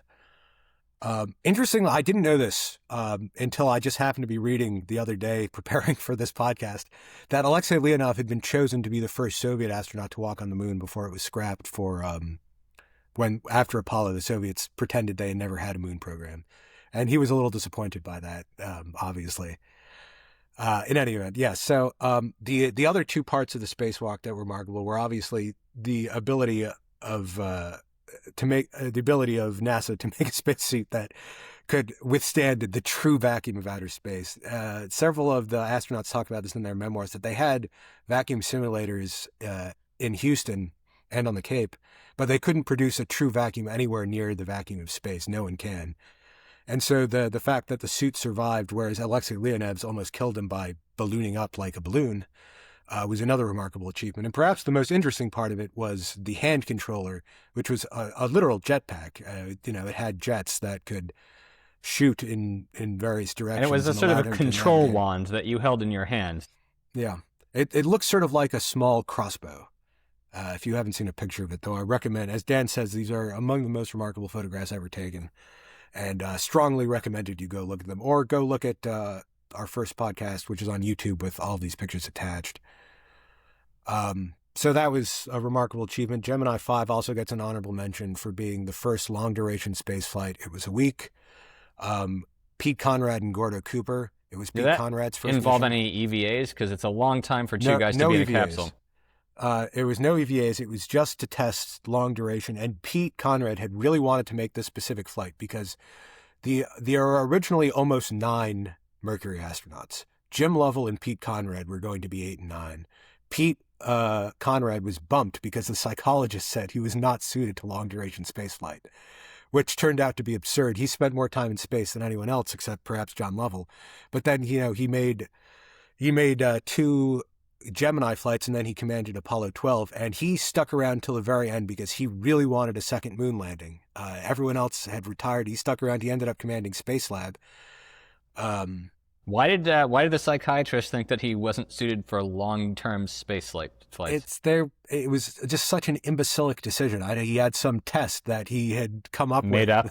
Interestingly, I didn't know this until I just happened to be reading the other day, preparing for this podcast, that Alexei Leonov had been chosen to be the first Soviet astronaut to walk on the moon before it was scrapped for after Apollo, the Soviets pretended they had never had a moon program. And he was a little disappointed by that, obviously. In any event, yes. So the other two parts of the spacewalk that were remarkable were obviously the ability of NASA to make a spacesuit that could withstand the true vacuum of outer space. Several of the astronauts talk about this in their memoirs, that they had vacuum simulators in Houston and on the Cape, but they couldn't produce a true vacuum anywhere near the vacuum of space. No one can. And so the fact that the suit survived, whereas Alexei Leonov's almost killed him by ballooning up like a balloon, was another remarkable achievement. And perhaps the most interesting part of it was the hand controller, which was a literal jetpack. It had jets that could shoot in various directions. And it was a sort of a control wand that you held in your hand. Yeah. It looks sort of like a small crossbow. If you haven't seen a picture of it, though, I recommend, as Dan says, these are among the most remarkable photographs ever taken. And strongly recommended you go look at them, or go look at our first podcast, which is on YouTube with all these pictures attached. So that was a remarkable achievement. Gemini 5 also gets an honorable mention for being the first long-duration space flight. It was a week. Pete Conrad and Gordo Cooper. It was Pete Conrad's first involve mission. Any EVAs? Because it's a long time for two guys to be in a capsule. It was no EVAs. It was just to test long duration. And Pete Conrad had really wanted to make this specific flight because there are originally almost 9 Mercury astronauts. Jim Lovell and Pete Conrad were going to be 8 and 9. Pete Conrad was bumped because the psychologist said he was not suited to long duration spaceflight, which turned out to be absurd. He spent more time in space than anyone else except perhaps John Lovell. But then, he made 2 Gemini flights, and then he commanded Apollo 12, and he stuck around till the very end because he really wanted a second moon landing. Everyone else had retired. He stuck around. He ended up commanding Space Lab. Why did the psychiatrist think that he wasn't suited for long-term space flights? It was just such an imbecilic decision. He had some test that he had come up made up.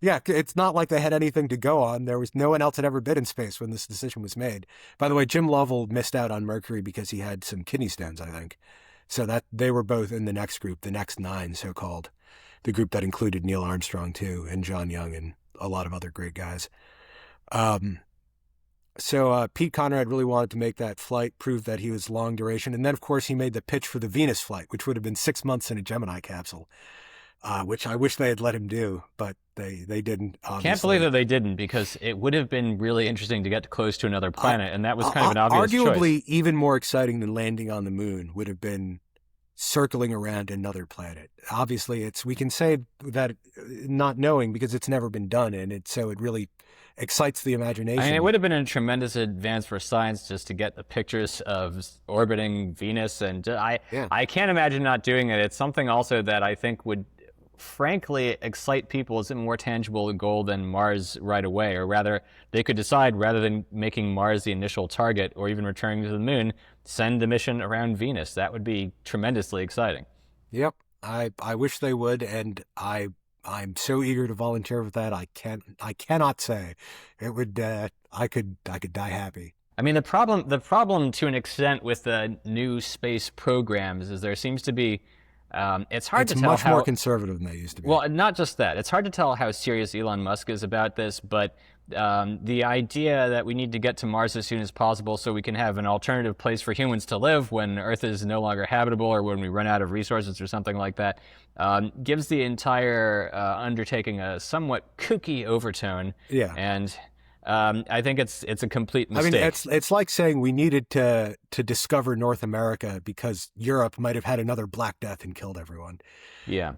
Yeah, it's not like they had anything to go on. There was no one else had ever been in space when this decision was made. By the way, Jim Lovell missed out on Mercury because he had some kidney stones, I think. So that they were both in the next group, the next 9, so-called, the group that included Neil Armstrong too, and John Young, and a lot of other great guys. So Pete Conrad really wanted to make that flight, prove that he was long duration. And then, of course, he made the pitch for the Venus flight, which would have been 6 months in a Gemini capsule, which I wish they had let him do, but they didn't, obviously. Can't believe that they didn't, because it would have been really interesting to get close to another planet, and that was kind of an obvious arguably choice. Even more exciting than landing on the moon would have been circling around another planet. Obviously, we can say that not knowing because it's never been done, and so it really excites the imagination. I mean, it would have been a tremendous advance for science just to get the pictures of orbiting Venus, and I can't imagine not doing it. It's something also that I think would frankly excite people as a more tangible goal than Mars right away, or rather, they could decide, rather than making Mars the initial target or even returning to the moon, send a mission around Venus. That would be tremendously exciting. Yep, I wish they would, and I'm so eager to volunteer for that. I cannot say it would. I could die happy. I mean, the problem to an extent with the new space programs is there seems to be. It's hard to tell much more conservative than they used to be. Well, not just that. It's hard to tell how serious Elon Musk is about this, but the idea that we need to get to Mars as soon as possible so we can have an alternative place for humans to live when Earth is no longer habitable or when we run out of resources or something like that gives the entire undertaking a somewhat kooky overtone. Yeah. And I think it's a complete I mistake. mean, it's like saying we needed to discover North America because Europe might have had another Black Death and killed everyone. Yeah.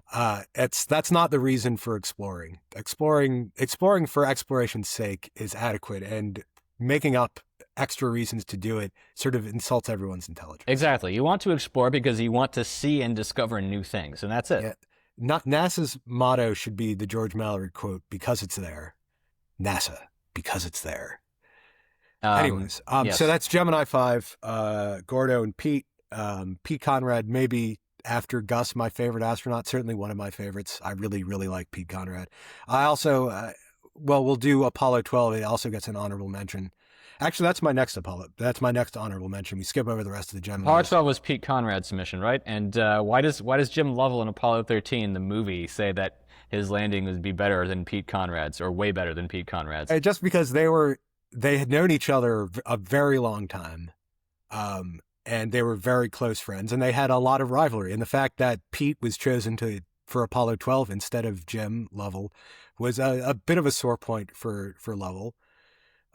That's not the reason for exploring. Exploring for exploration's sake is adequate, and making up extra reasons to do it sort of insults everyone's intelligence. Exactly. You want to explore because you want to see and discover new things, and that's it. Yeah. NASA's motto should be the George Mallory quote, because it's there. NASA, because it's there. Anyways, yes. so that's Gemini 5, Gordo and Pete. Pete Conrad, maybe after Gus, my favorite astronaut, certainly one of my favorites. I really, really like Pete Conrad. I also, we'll do Apollo 12. It also gets an honorable mention. Actually, that's my next Apollo. That's my next honorable mention. We skip over the rest of the Gemini. Apollo 12 was Pete Conrad's mission, right? And why does Jim Lovell in Apollo 13, the movie, say that his landing would be better than Pete Conrad's, or way better than Pete Conrad's? Just because they had known each other a very long time, and they were very close friends, and they had a lot of rivalry. And the fact that Pete was chosen for Apollo 12 instead of Jim Lovell was a bit of a sore point for Lovell.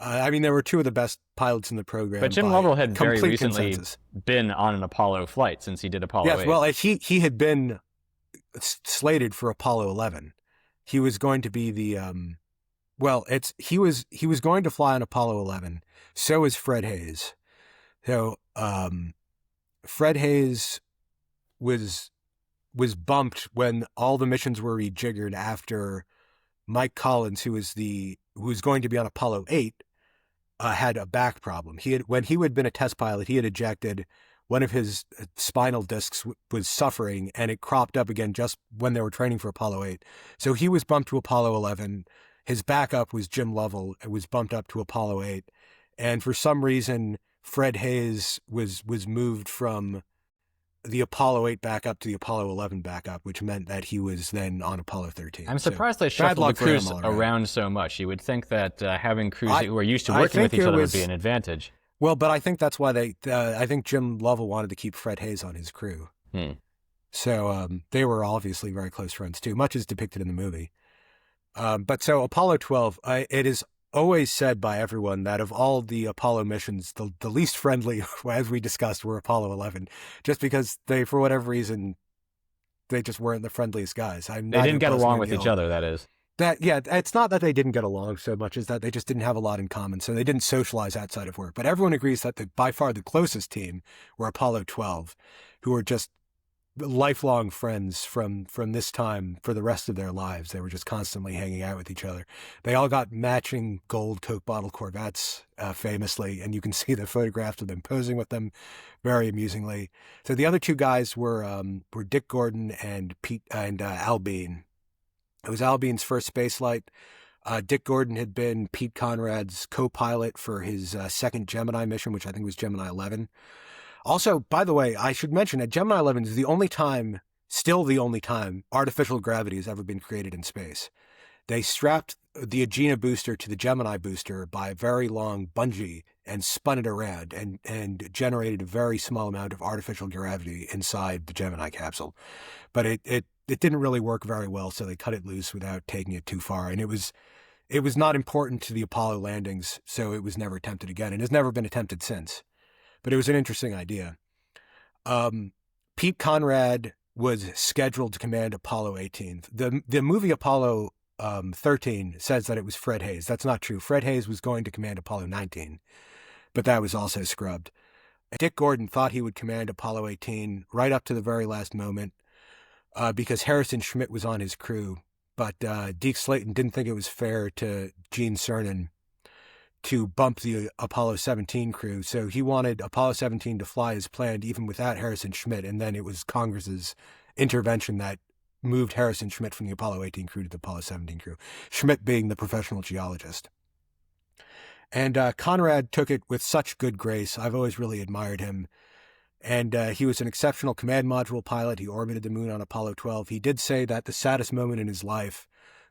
I mean, there were two of the best pilots in the program. But Jim Lovell had very recently consensus. been on an Apollo flight since he did Apollo 8. Yes, well, he had been slated for Apollo 11. He was going to be the he was going to fly on Apollo 11. So is Fred Hayes. So Fred Hayes was bumped when all the missions were rejiggered after Mike Collins, who was going to be on Apollo 8, had a back problem. When he had been a test pilot, he had ejected. One of his spinal discs was suffering, and it cropped up again just when they were training for Apollo 8. So he was bumped to Apollo 11. His backup was Jim Lovell. It was bumped up to Apollo 8. And for some reason, Fred Hayes was moved from the Apollo 8 backup to the Apollo 11 backup, which meant that he was then on Apollo 13. I'm surprised they shuffled the crews around so much. You would think that having crews who are used to working with each other would be an advantage. Well, but I think that's why I think Jim Lovell wanted to keep Fred Hayes on his crew. So they were obviously very close friends too, much as depicted in the movie. But so Apollo 12, it is always said by everyone that of all the Apollo missions, the least friendly, as we discussed, were Apollo 11, just because they, for whatever reason, they just weren't the friendliest guys. They didn't get along with each other, that is. It's not that they didn't get along so much as that they just didn't have a lot in common, so they didn't socialize outside of work. But everyone agrees that by far the closest team were Apollo 12, who were just lifelong friends from this time for the rest of their lives. They were just constantly hanging out with each other. They all got matching gold Coke bottle Corvettes, famously, and you can see the photographs of them posing with them very amusingly. So the other two guys were Dick Gordon and Al Bean. It was Al Bean's first space flight. Dick Gordon had been Pete Conrad's co-pilot for his second Gemini mission, which I think was Gemini 11. Also, by the way, I should mention that Gemini 11 is still the only time artificial gravity has ever been created in space. They strapped the Agena booster to the Gemini booster by a very long bungee and spun it around and generated a very small amount of artificial gravity inside the Gemini capsule. But it didn't really work very well, so they cut it loose without taking it too far. And it was not important to the Apollo landings, so it was never attempted again, and has never been attempted since. But it was an interesting idea. Pete Conrad was scheduled to command Apollo 18. The movie Apollo 13 says that it was Fred Hayes. That's not true. Fred Hayes was going to command Apollo 19, but that was also scrubbed. Dick Gordon thought he would command Apollo 18 right up to the very last moment because Harrison Schmitt was on his crew. But Deke Slayton didn't think it was fair to Gene Cernan to bump the Apollo 17 crew. So he wanted Apollo 17 to fly as planned, even without Harrison Schmitt. And then it was Congress's intervention that moved Harrison Schmitt from the Apollo 18 crew to the Apollo 17 crew, Schmitt being the professional geologist. And Conrad took it with such good grace. I've always really admired him. And he was an exceptional command module pilot. He orbited the moon on Apollo 12. He did say that the saddest moment in his life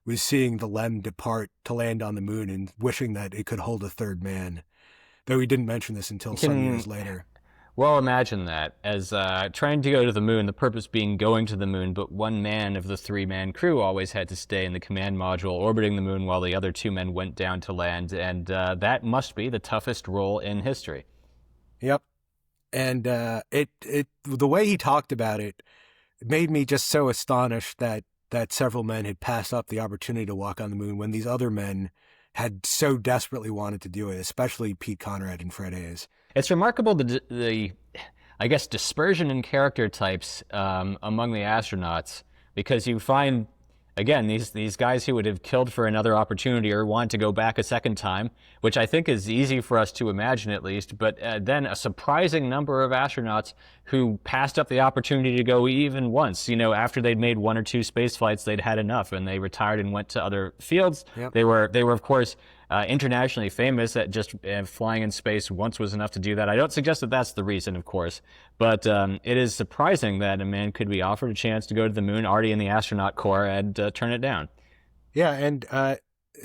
was seeing the LEM depart to land on the moon and wishing that it could hold a third man, though he didn't mention this until some years later. Well, imagine that as trying to go to the moon, the purpose being going to the moon, but one man of the three-man crew always had to stay in the command module orbiting the moon while the other two men went down to land, and that must be the toughest role in history. Yep. And the way he talked about it made me just so astonished that several men had passed up the opportunity to walk on the moon when these other men had so desperately wanted to do it, especially Pete Conrad and Fred Hayes. It's remarkable the I guess, dispersion in character types among the astronauts, because you find, again, these guys who would have killed for another opportunity or want to go back a second time, which I think is easy for us to imagine at least, but then a surprising number of astronauts who passed up the opportunity to go even once. You know, after they'd made one or two space flights, they'd had enough and they retired and went to other fields. Yep. They were of course, internationally famous at just flying in space once was enough to do that. I don't suggest that that's the reason, of course, but it is surprising that a man could be offered a chance to go to the moon already in the astronaut corps and turn it down. Yeah, and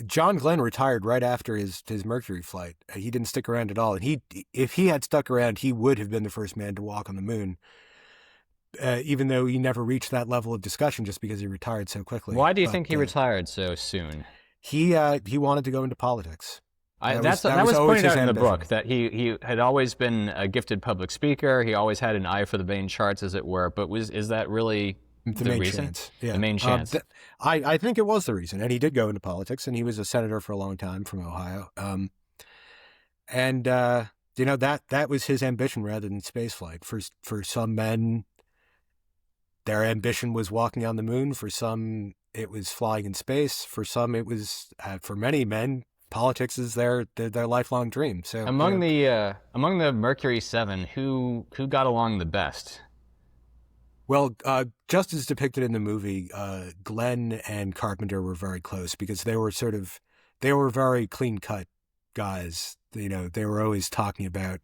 John Glenn retired right after his Mercury flight. He didn't stick around at all. And if he had stuck around, he would have been the first man to walk on the moon, even though he never reached that level of discussion just because he retired so quickly. Why do you think he retired so soon? He wanted to go into politics. That was pointed out in the book, that he had always been a gifted public speaker. He always had an eye for the main charts, as it were. But is that really the main reason? Chance. Yeah. The main chance. I think it was the reason. And he did go into politics, and he was a senator for a long time from Ohio. That was his ambition rather than spaceflight. For some men, their ambition was walking on the moon. For some, it was flying in space. For some, it was, for many men, politics is their lifelong dream. So among the Mercury 7, who got along the best? Well, just as depicted in the movie, Glenn and Carpenter were very close because they were very clean cut guys. You know, they were always talking about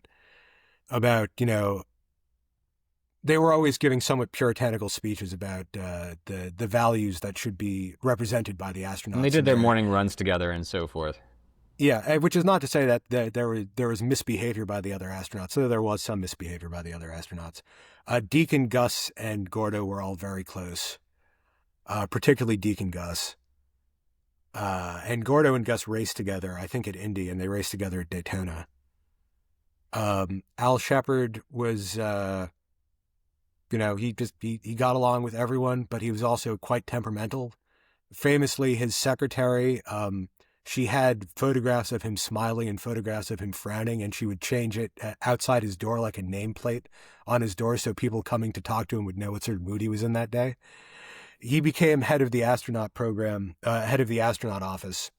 they were always giving somewhat puritanical speeches about the values that should be represented by the astronauts. And they did their morning runs together and so forth. Yeah, which is not to say that there was misbehavior by the other astronauts. So there was some misbehavior by the other astronauts. Deacon Gus and Gordo were all very close, particularly Deacon Gus. And Gordo and Gus raced together, I think at Indy, and they raced together at Daytona. Al Shepard was, he got along with everyone, but he was also quite temperamental. Famously, his secretary, she had photographs of him smiling and photographs of him frowning, and she would change it outside his door like a nameplate on his door so people coming to talk to him would know what sort of mood he was in that day. He became head of the astronaut program, head of the astronaut office,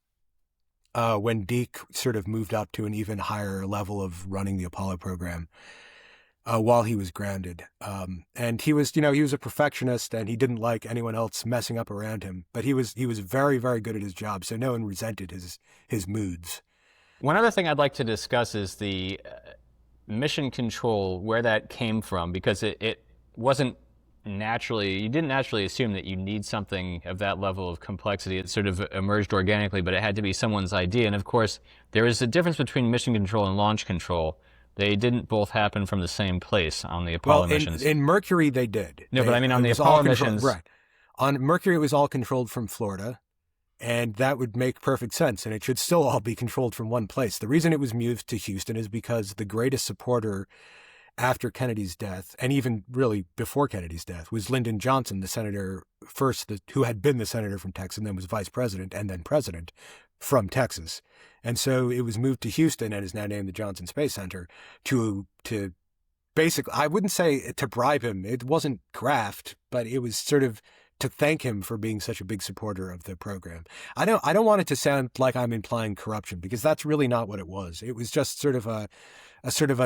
when Deke sort of moved up to an even higher level of running the Apollo program while he was grounded. And he was a perfectionist, and he didn't like anyone else messing up around him. But he was very, very good at his job, so no one resented his moods. One other thing I'd like to discuss is the mission control, where that came from, because it wasn't you didn't naturally assume that you need something of that level of complexity. It sort of emerged organically, but it had to be someone's idea. And of course, there is a difference between mission control and launch control. They didn't both happen from the same place on the Apollo missions. In Mercury, they did. No, but I mean on the Apollo missions. Right. On Mercury, it was all controlled from Florida, and that would make perfect sense, and it should still all be controlled from one place. The reason it was moved to Houston is because the greatest supporter after Kennedy's death, and even really before Kennedy's death, was Lyndon Johnson, the senator who had been the senator from Texas and then was vice president and then president from Texas. And so it was moved to Houston and is now named the Johnson Space Center to basically, I wouldn't say to bribe him. It wasn't graft, but it was sort of to thank him for being such a big supporter of the program. I don't want it to sound like I'm implying corruption, because that's really not what it was. It was just sort of a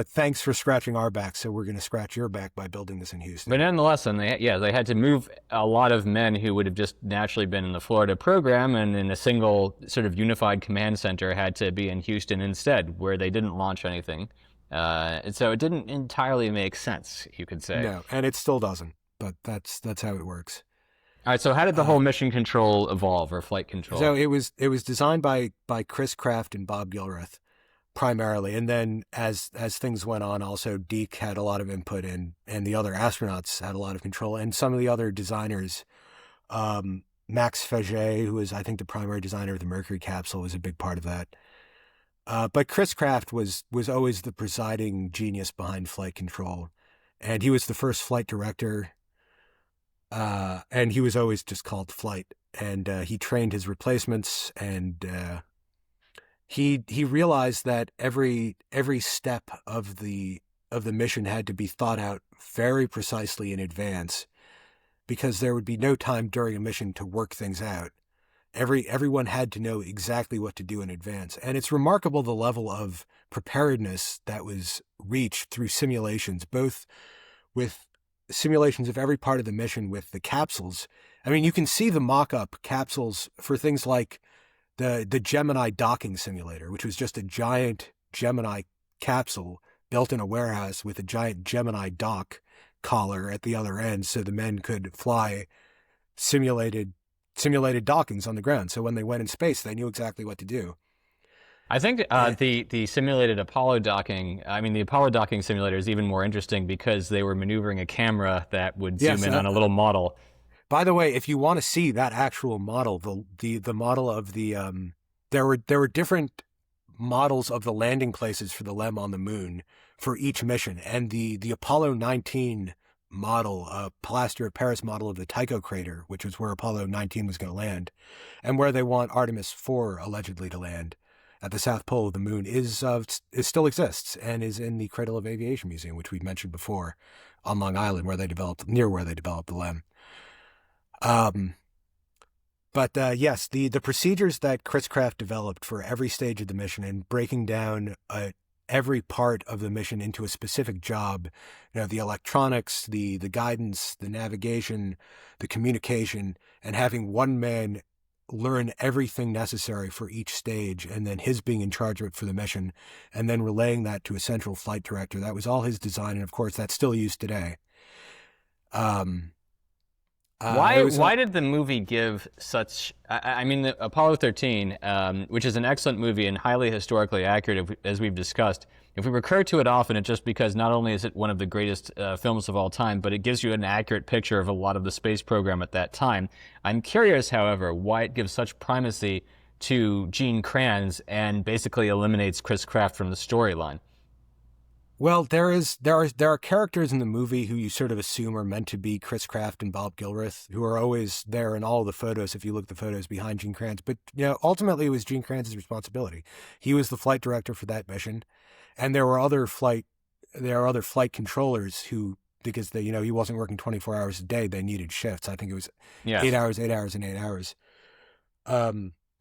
thanks for scratching our back, so we're going to scratch your back by building this in Houston. But nonetheless, they had to move a lot of men who would have just naturally been in the Florida program and in a single sort of unified command center had to be in Houston instead, where they didn't launch anything. And so it didn't entirely make sense, you could say. No, and it still doesn't, but that's how it works. All right, so how did the whole mission control evolve, or flight control? So it was designed by Chris Kraft and Bob Gilrath. primarily. And then as things went on, also Deke had a lot of input in, and the other astronauts had a lot of control. And some of the other designers, Max Faget, who was, I think, the primary designer of the Mercury capsule, was a big part of that. But Chris Kraft was always the presiding genius behind flight control. And he was the first flight director. And he was always just called Flight. And he trained his replacements, and he realized that every step of the mission had to be thought out very precisely in advance, because there would be no time during a mission to work things out. Everyone had to know exactly what to do in advance. And it's remarkable the level of preparedness that was reached through simulations, both with simulations of every part of the mission with the capsules. I mean, you can see the mock-up capsules for things like the Gemini docking simulator, which was just a giant Gemini capsule built in a warehouse with a giant Gemini dock collar at the other end, so the men could fly simulated dockings on the ground. So when they went in space, they knew exactly what to do. I think the simulated Apollo docking, I mean, the Apollo docking simulator is even more interesting because they were maneuvering a camera that would zoom in on a little model. By the way, if you want to see that actual model, the model of the there were different models of the landing places for the LEM on the moon for each mission, and the Apollo 19 model, plaster of Paris model of the Tycho crater, which was where Apollo 19 was going to land, and where they want Artemis 4 allegedly to land at the South Pole of the moon, it still exists and is in the Cradle of Aviation Museum, which we've mentioned before, on Long Island, near where they developed the LEM. Yes, the procedures that Chris Kraft developed for every stage of the mission, and breaking down every part of the mission into a specific job, the electronics, the guidance, the navigation, the communication, and having one man learn everything necessary for each stage, and then his being in charge of it for the mission, and then relaying that to a central flight director. That was all his design, and of course that's still used today. Why did the movie give such... I mean, the Apollo 13, which is an excellent movie and highly historically accurate, as we've discussed, if we recur to it often, it's just because not only is it one of the greatest films of all time, but it gives you an accurate picture of a lot of the space program at that time. I'm curious, however, why it gives such primacy to Gene Kranz and basically eliminates Chris Kraft from the storyline. Well, there are characters in the movie who you sort of assume are meant to be Chris Kraft and Bob Gilruth, who are always there in all the photos if you look at the photos behind Gene Kranz. But ultimately it was Gene Kranz's responsibility. He was the flight director for that mission, and there are other flight controllers who, because he wasn't working 24 hours a day, they needed shifts. I think it was 8 hours, 8 hours, and 8 hours.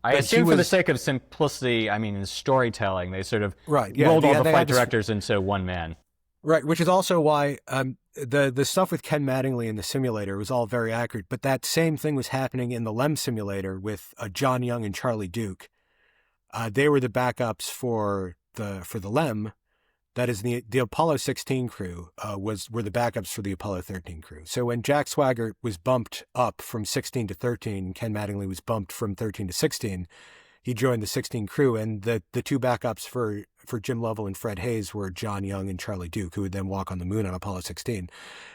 I assume for the sake of simplicity, I mean, in storytelling, they sort of rolled all the flight directors into one man. Right, which is also why the stuff with Ken Mattingly in the simulator was all very accurate, but that same thing was happening in the LEM simulator with John Young and Charlie Duke. They were the backups for the LEM. That is, the Apollo 16 crew were the backups for the Apollo 13 crew. So when Jack Swigert was bumped up from 16 to 13, and Ken Mattingly was bumped from 13 to 16, he joined the 16 crew, and the two backups for Jim Lovell and Fred Hayes were John Young and Charlie Duke, who would then walk on the moon on Apollo 16.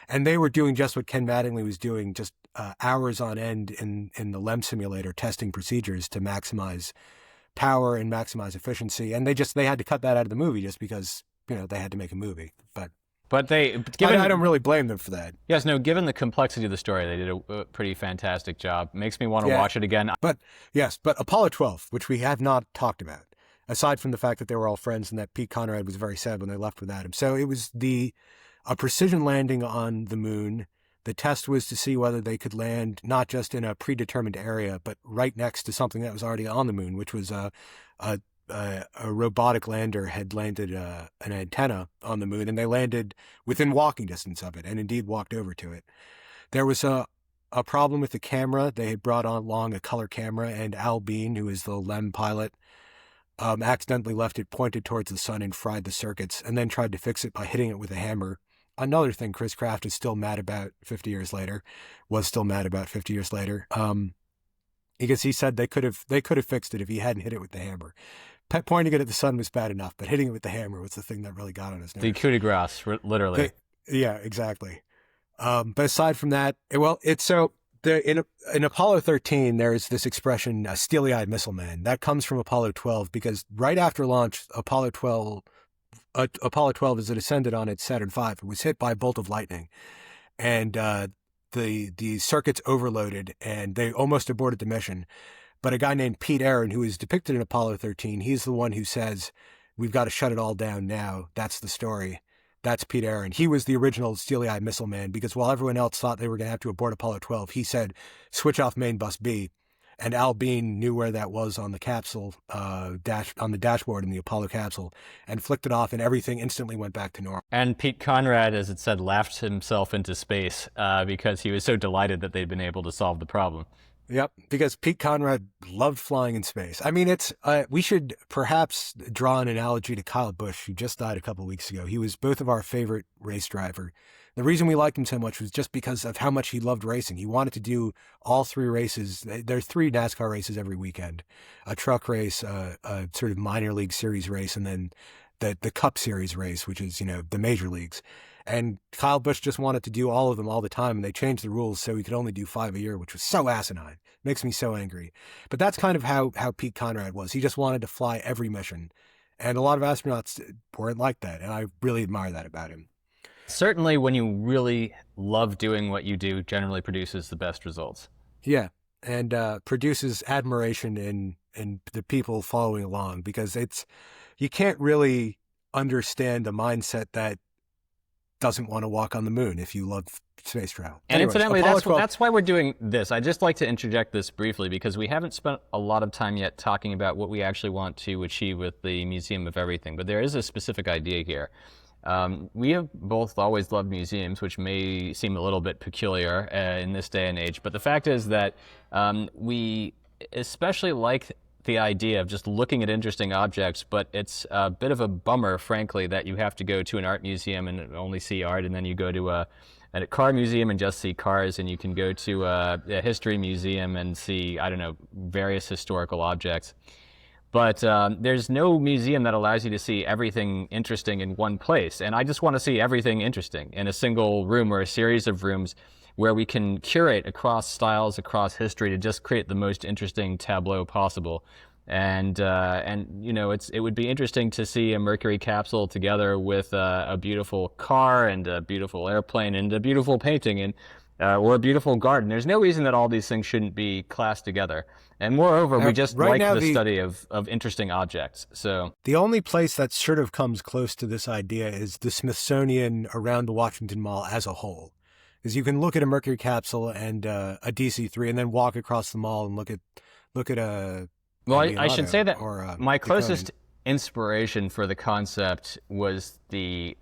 And they were doing just what Ken Mattingly was doing, just hours on end in the LEM simulator, testing procedures to maximize power and maximize efficiency. And they had to cut that out of the movie just because they had to make a movie. But I don't really blame them for that. Yes, no, given the complexity of the story, they did a pretty fantastic job. Makes me want to watch it again. But Apollo 12, which we have not talked about, aside from the fact that they were all friends and that Pete Conrad was very sad when they left without him. So it was a precision landing on the moon. The test was to see whether they could land not just in a predetermined area, but right next to something that was already on the moon, which was a robotic lander had landed an antenna on the moon, and they landed within walking distance of it, and indeed walked over to it. There was a problem with the camera. They had brought along a color camera, and Al Bean, who is the LEM pilot, accidentally left it pointed towards the sun and fried the circuits, and then tried to fix it by hitting it with a hammer. Another thing Chris Kraft is still mad about 50 years later, because he said they could have fixed it if he hadn't hit it with the hammer. Pointing it at the sun was bad enough, but hitting it with the hammer was the thing that really got on his nerves. The coup de grace, literally. Yeah, exactly. But aside from that, in Apollo 13, there's this expression, steely-eyed missile man. That comes from Apollo 12 because right after launch, Apollo 12, as it ascended on its Saturn V, it was hit by a bolt of lightning. And the circuits overloaded, and they almost aborted the mission. But a guy named Pete Aaron, who is depicted in Apollo 13, he's the one who says, we've got to shut it all down now. That's the story. That's Pete Aaron. He was the original steely-eyed missile man because while everyone else thought they were going to have to abort Apollo 12, he said, switch off main bus B. And Al Bean knew where that was on the capsule, on the dashboard in the Apollo capsule, and flicked it off, and everything instantly went back to normal. And Pete Conrad, as it said, laughed himself into space because he was so delighted that they'd been able to solve the problem. Yep, because Pete Conrad loved flying in space. I mean, we should perhaps draw an analogy to Kyle Busch, who just died a couple of weeks ago. He was both of our favorite race driver. The reason we liked him so much was just because of how much he loved racing. He wanted to do all three races. There's 3 NASCAR races every weekend: a truck race, a sort of minor league series race, and then the Cup Series race, which is, the major leagues. And Kyle Busch just wanted to do all of them all the time, and they changed the rules so he could only do 5 a year, which was so asinine. Makes me so angry. But that's kind of how Pete Conrad was. He just wanted to fly every mission. And a lot of astronauts weren't like that, and I really admire that about him. Certainly when you really love doing what you do, generally produces the best results. Yeah, and produces admiration in the people following along, because you can't really understand a mindset that doesn't want to walk on the moon if you love space travel. And Anyways, incidentally, Apollo that's why we're doing this. I'd just like to interject this briefly because we haven't spent a lot of time yet talking about what we actually want to achieve with the Museum of Everything, but there is a specific idea here. We have both always loved museums, which may seem a little bit peculiar in this day and age, but the fact is that we especially like the idea of just looking at interesting objects, but it's a bit of a bummer, frankly, that you have to go to an art museum and only see art, and then you go to a car museum and just see cars, and you can go to a history museum and see, I don't know, various historical objects. But there's no museum that allows you to see everything interesting in one place, and I just want to see everything interesting in a single room or a series of rooms where we can curate across styles, across history, to just create the most interesting tableau possible. And it would be interesting to see a Mercury capsule together with a beautiful car and a beautiful airplane and a beautiful painting and or a beautiful garden. There's no reason that all these things shouldn't be classed together. And moreover, we just like the study of interesting objects. So the only place that sort of comes close to this idea is the Smithsonian around the Washington Mall as a whole. Because you can look at a Mercury capsule and a DC-3 and then walk across the mall and look at a Well, I should say that my closest Conan. inspiration for the concept was the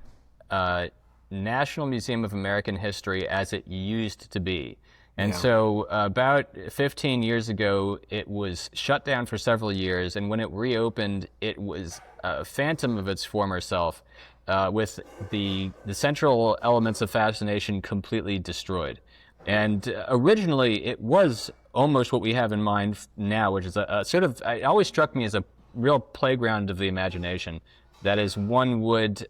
National Museum of American History as it used to be. And so about 15 years ago, it was shut down for several years. And when it reopened, it was a phantom of its former self, with the central elements of fascination completely destroyed. And originally, it was almost what we have in mind now, which is a sort of, it always struck me as a real playground of the imagination. That is, one would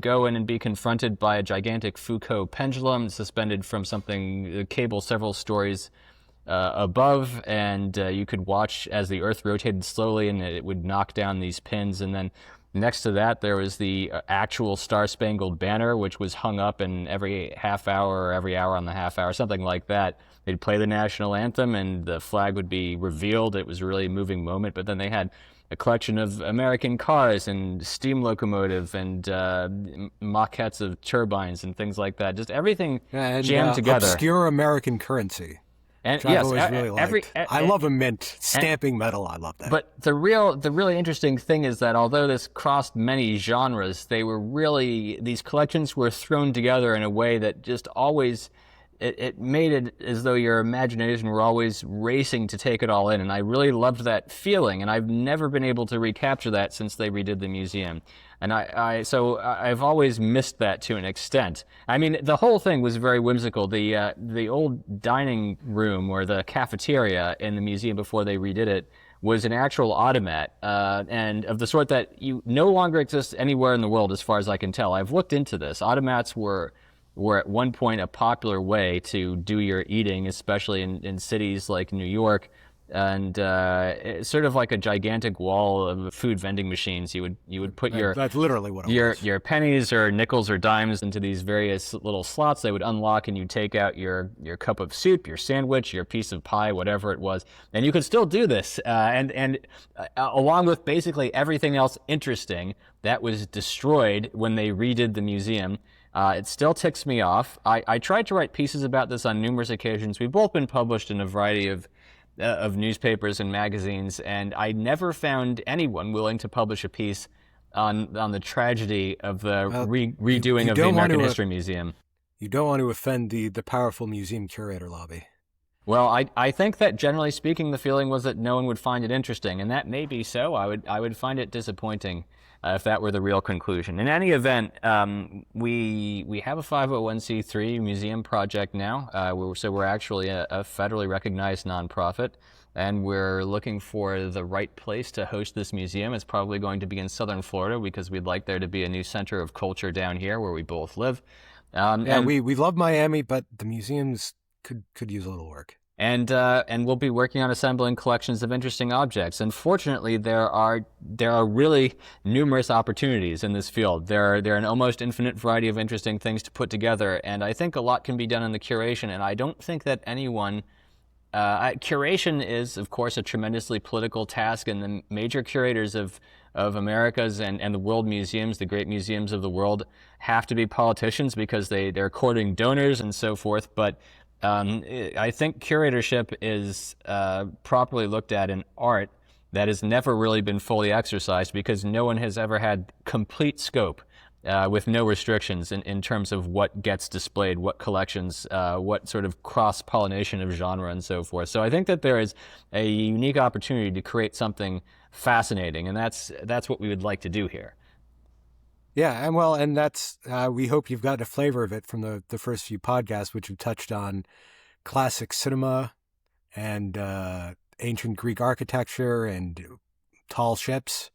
go in and be confronted by a gigantic Foucault pendulum suspended from a cable several stories above, and you could watch as the Earth rotated slowly, and it would knock down these pins. And then next to that, there was the actual Star-Spangled Banner, which was hung up, and every half hour or every hour on the half hour, something like that, they'd play the national anthem, and the flag would be revealed. It was a really moving moment. But then they had a collection of American cars and steam locomotive and maquettes of turbines and things like that. Just everything jammed together. Obscure American currency. And which I've always really liked. I love a mint stamping metal. I love that. But the really interesting thing is that although this crossed many genres, these collections were thrown together in a way that just always, it made it as though your imagination were always racing to take it all in. And I really loved that feeling. And I've never been able to recapture that since they redid the museum. And so I've always missed that to an extent. I mean, the whole thing was very whimsical. The old dining room or the cafeteria in the museum before they redid it was an actual automat, and of the sort that you no longer exists anywhere in the world, as far as I can tell. I've looked into this. Automats were at one point a popular way to do your eating, especially in cities like New York. And it's sort of like a gigantic wall of food vending machines. You would put that's literally what it was. Your pennies or nickels or dimes into these various little slots. They would unlock, and you take out your cup of soup, your sandwich, your piece of pie, whatever it was, and you could still do this. And along with basically everything else interesting that was destroyed when they redid the museum. It still ticks me off. I tried to write pieces about this on numerous occasions. We've both been published in a variety of newspapers and magazines, and I never found anyone willing to publish a piece on the tragedy of the redoing of the American History Museum. You don't want to offend the powerful museum curator lobby. Well, I think that generally speaking, the feeling was that no one would find it interesting, and that may be so. I would find it disappointing if that were the real conclusion. In any event, we have a 501c3 museum project now. So we're actually a federally recognized nonprofit, and we're looking for the right place to host this museum. It's probably going to be in southern Florida because we'd like there to be a new center of culture down here where we both live. We love Miami, but the museums could use a little work. And we'll be working on assembling collections of interesting objects. And fortunately, there are really numerous opportunities in this field. There are an almost infinite variety of interesting things to put together, and I think a lot can be done in the curation. And I don't think that anyone curation is, of course, a tremendously political task, and the major curators of America's and the world museums, the great museums of the world, have to be politicians because they're courting donors and so forth. But I think curatorship is properly looked at in art that has never really been fully exercised because no one has ever had complete scope with no restrictions in terms of what gets displayed, what collections, what sort of cross-pollination of genre and so forth. So I think that there is a unique opportunity to create something fascinating, and that's what we would like to do here. Yeah, and that's we hope you've gotten a flavor of it from the first few podcasts, which have touched on classic cinema and ancient Greek architecture and tall ships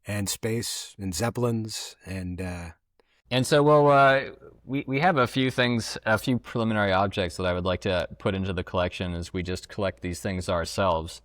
and space and zeppelins and so we have a few preliminary objects that I would like to put into the collection as we just collect these things ourselves.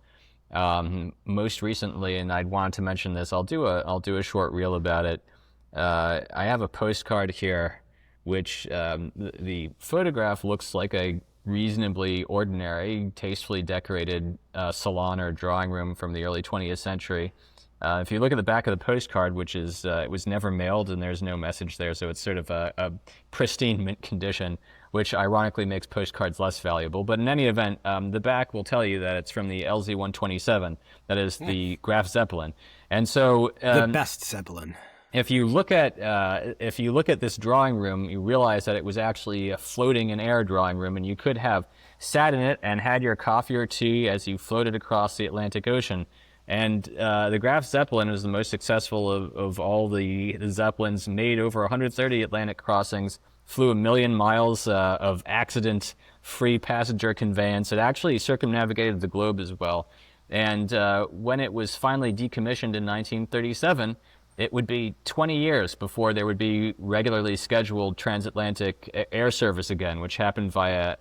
Most recently, and I'd wanted to mention this, I'll do a short reel about it. I have a postcard here, which the photograph looks like a reasonably ordinary, tastefully decorated salon or drawing room from the early 20th century. If you look at the back of the postcard, which is it was never mailed and there's no message there, so it's sort of a pristine mint condition, which ironically makes postcards less valuable. But in any event, the back will tell you that it's from the LZ-127, that is the Graf Zeppelin. And so the best Zeppelin. If you look at this drawing room, you realize that it was actually a floating in air drawing room, and you could have sat in it and had your coffee or tea as you floated across the Atlantic Ocean. And the Graf Zeppelin was the most successful of all the Zeppelins, made over 130 Atlantic crossings, flew 1 million miles of accident-free passenger conveyance. It actually circumnavigated the globe as well. And when it was finally decommissioned in 1937, it would be 20 years before there would be regularly scheduled transatlantic air service again, which happened via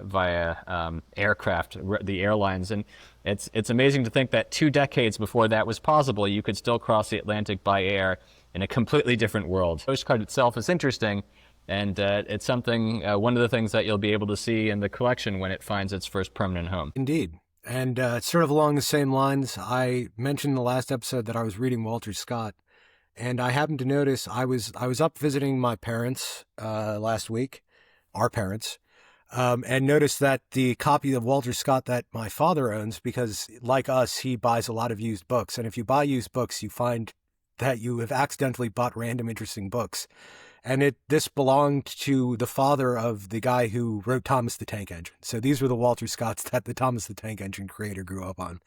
aircraft, the airlines. And it's amazing to think that 2 decades before that was possible, you could still cross the Atlantic by air in a completely different world. The postcard itself is interesting, and it's something, one of the things that you'll be able to see in the collection when it finds its first permanent home. Indeed. And sort of along the same lines, I mentioned in the last episode that I was reading Walter Scott. And I happened to notice I was up visiting my parents last week, our parents, and noticed that the copy of Walter Scott that my father owns, because like us, he buys a lot of used books. And if you buy used books, you find that you have accidentally bought random interesting books. And this belonged to the father of the guy who wrote Thomas the Tank Engine. So these were the Walter Scotts that the Thomas the Tank Engine creator grew up on.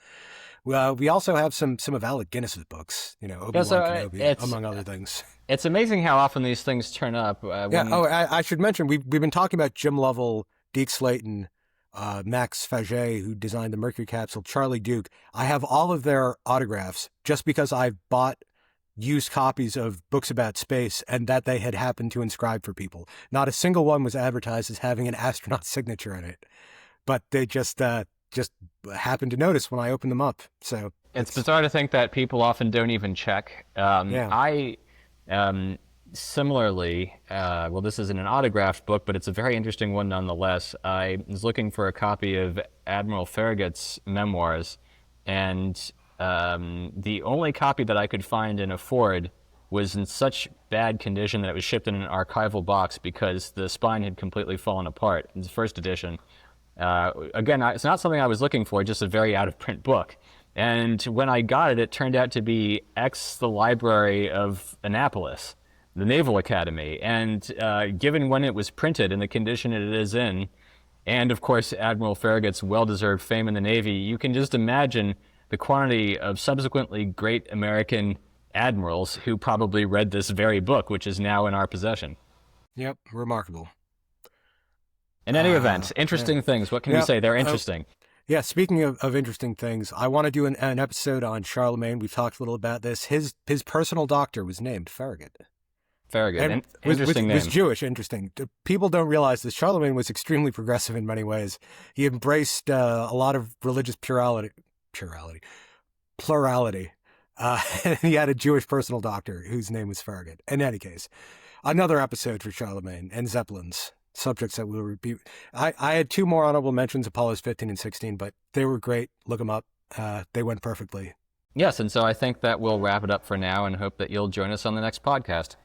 Well, we also have some of Alec Guinness's books, Obi-Wan Kenobi, among other things. It's amazing how often these things turn up. I should mention, we've been talking about Jim Lovell, Deke Slayton, Max Faget, who designed the Mercury capsule, Charlie Duke. I have all of their autographs just because I bought used copies of books about space and that they had happened to inscribe for people. Not a single one was advertised as having an astronaut signature in it, but they just happened to notice when I opened them up. So it's bizarre to think that people often don't even check. I similarly, well, this isn't an autographed book, but it's a very interesting one nonetheless. I was looking for a copy of Admiral Farragut's memoirs, and the only copy that I could find and afford was in such bad condition that it was shipped in an archival box because the spine had completely fallen apart. It's the first edition. Again, it's not something I was looking for, just a very out-of-print book. And when I got it, it turned out to be the Library of Annapolis, the Naval Academy. And given when it was printed and the condition it is in, and of course Admiral Farragut's well-deserved fame in the Navy, you can just imagine the quantity of subsequently great American admirals who probably read this very book, which is now in our possession. Yep, remarkable. In any event, interesting things. What can we say? They're interesting. Yeah, speaking of interesting things, I want to do an episode on Charlemagne. We've talked a little about this. His personal doctor was named Farragut. Farragut, interesting name. Was Jewish, interesting. People don't realize this. Charlemagne was extremely progressive in many ways. He embraced a lot of religious plurality. And he had a Jewish personal doctor whose name was Farragut. In any case, another episode for Charlemagne and Zeppelins, subjects that we'll repeat. I had two more honorable mentions, Apollos 15 and 16, but they were great. Look them up. They went perfectly. Yes, and so I think that we'll wrap it up for now and hope that you'll join us on the next podcast.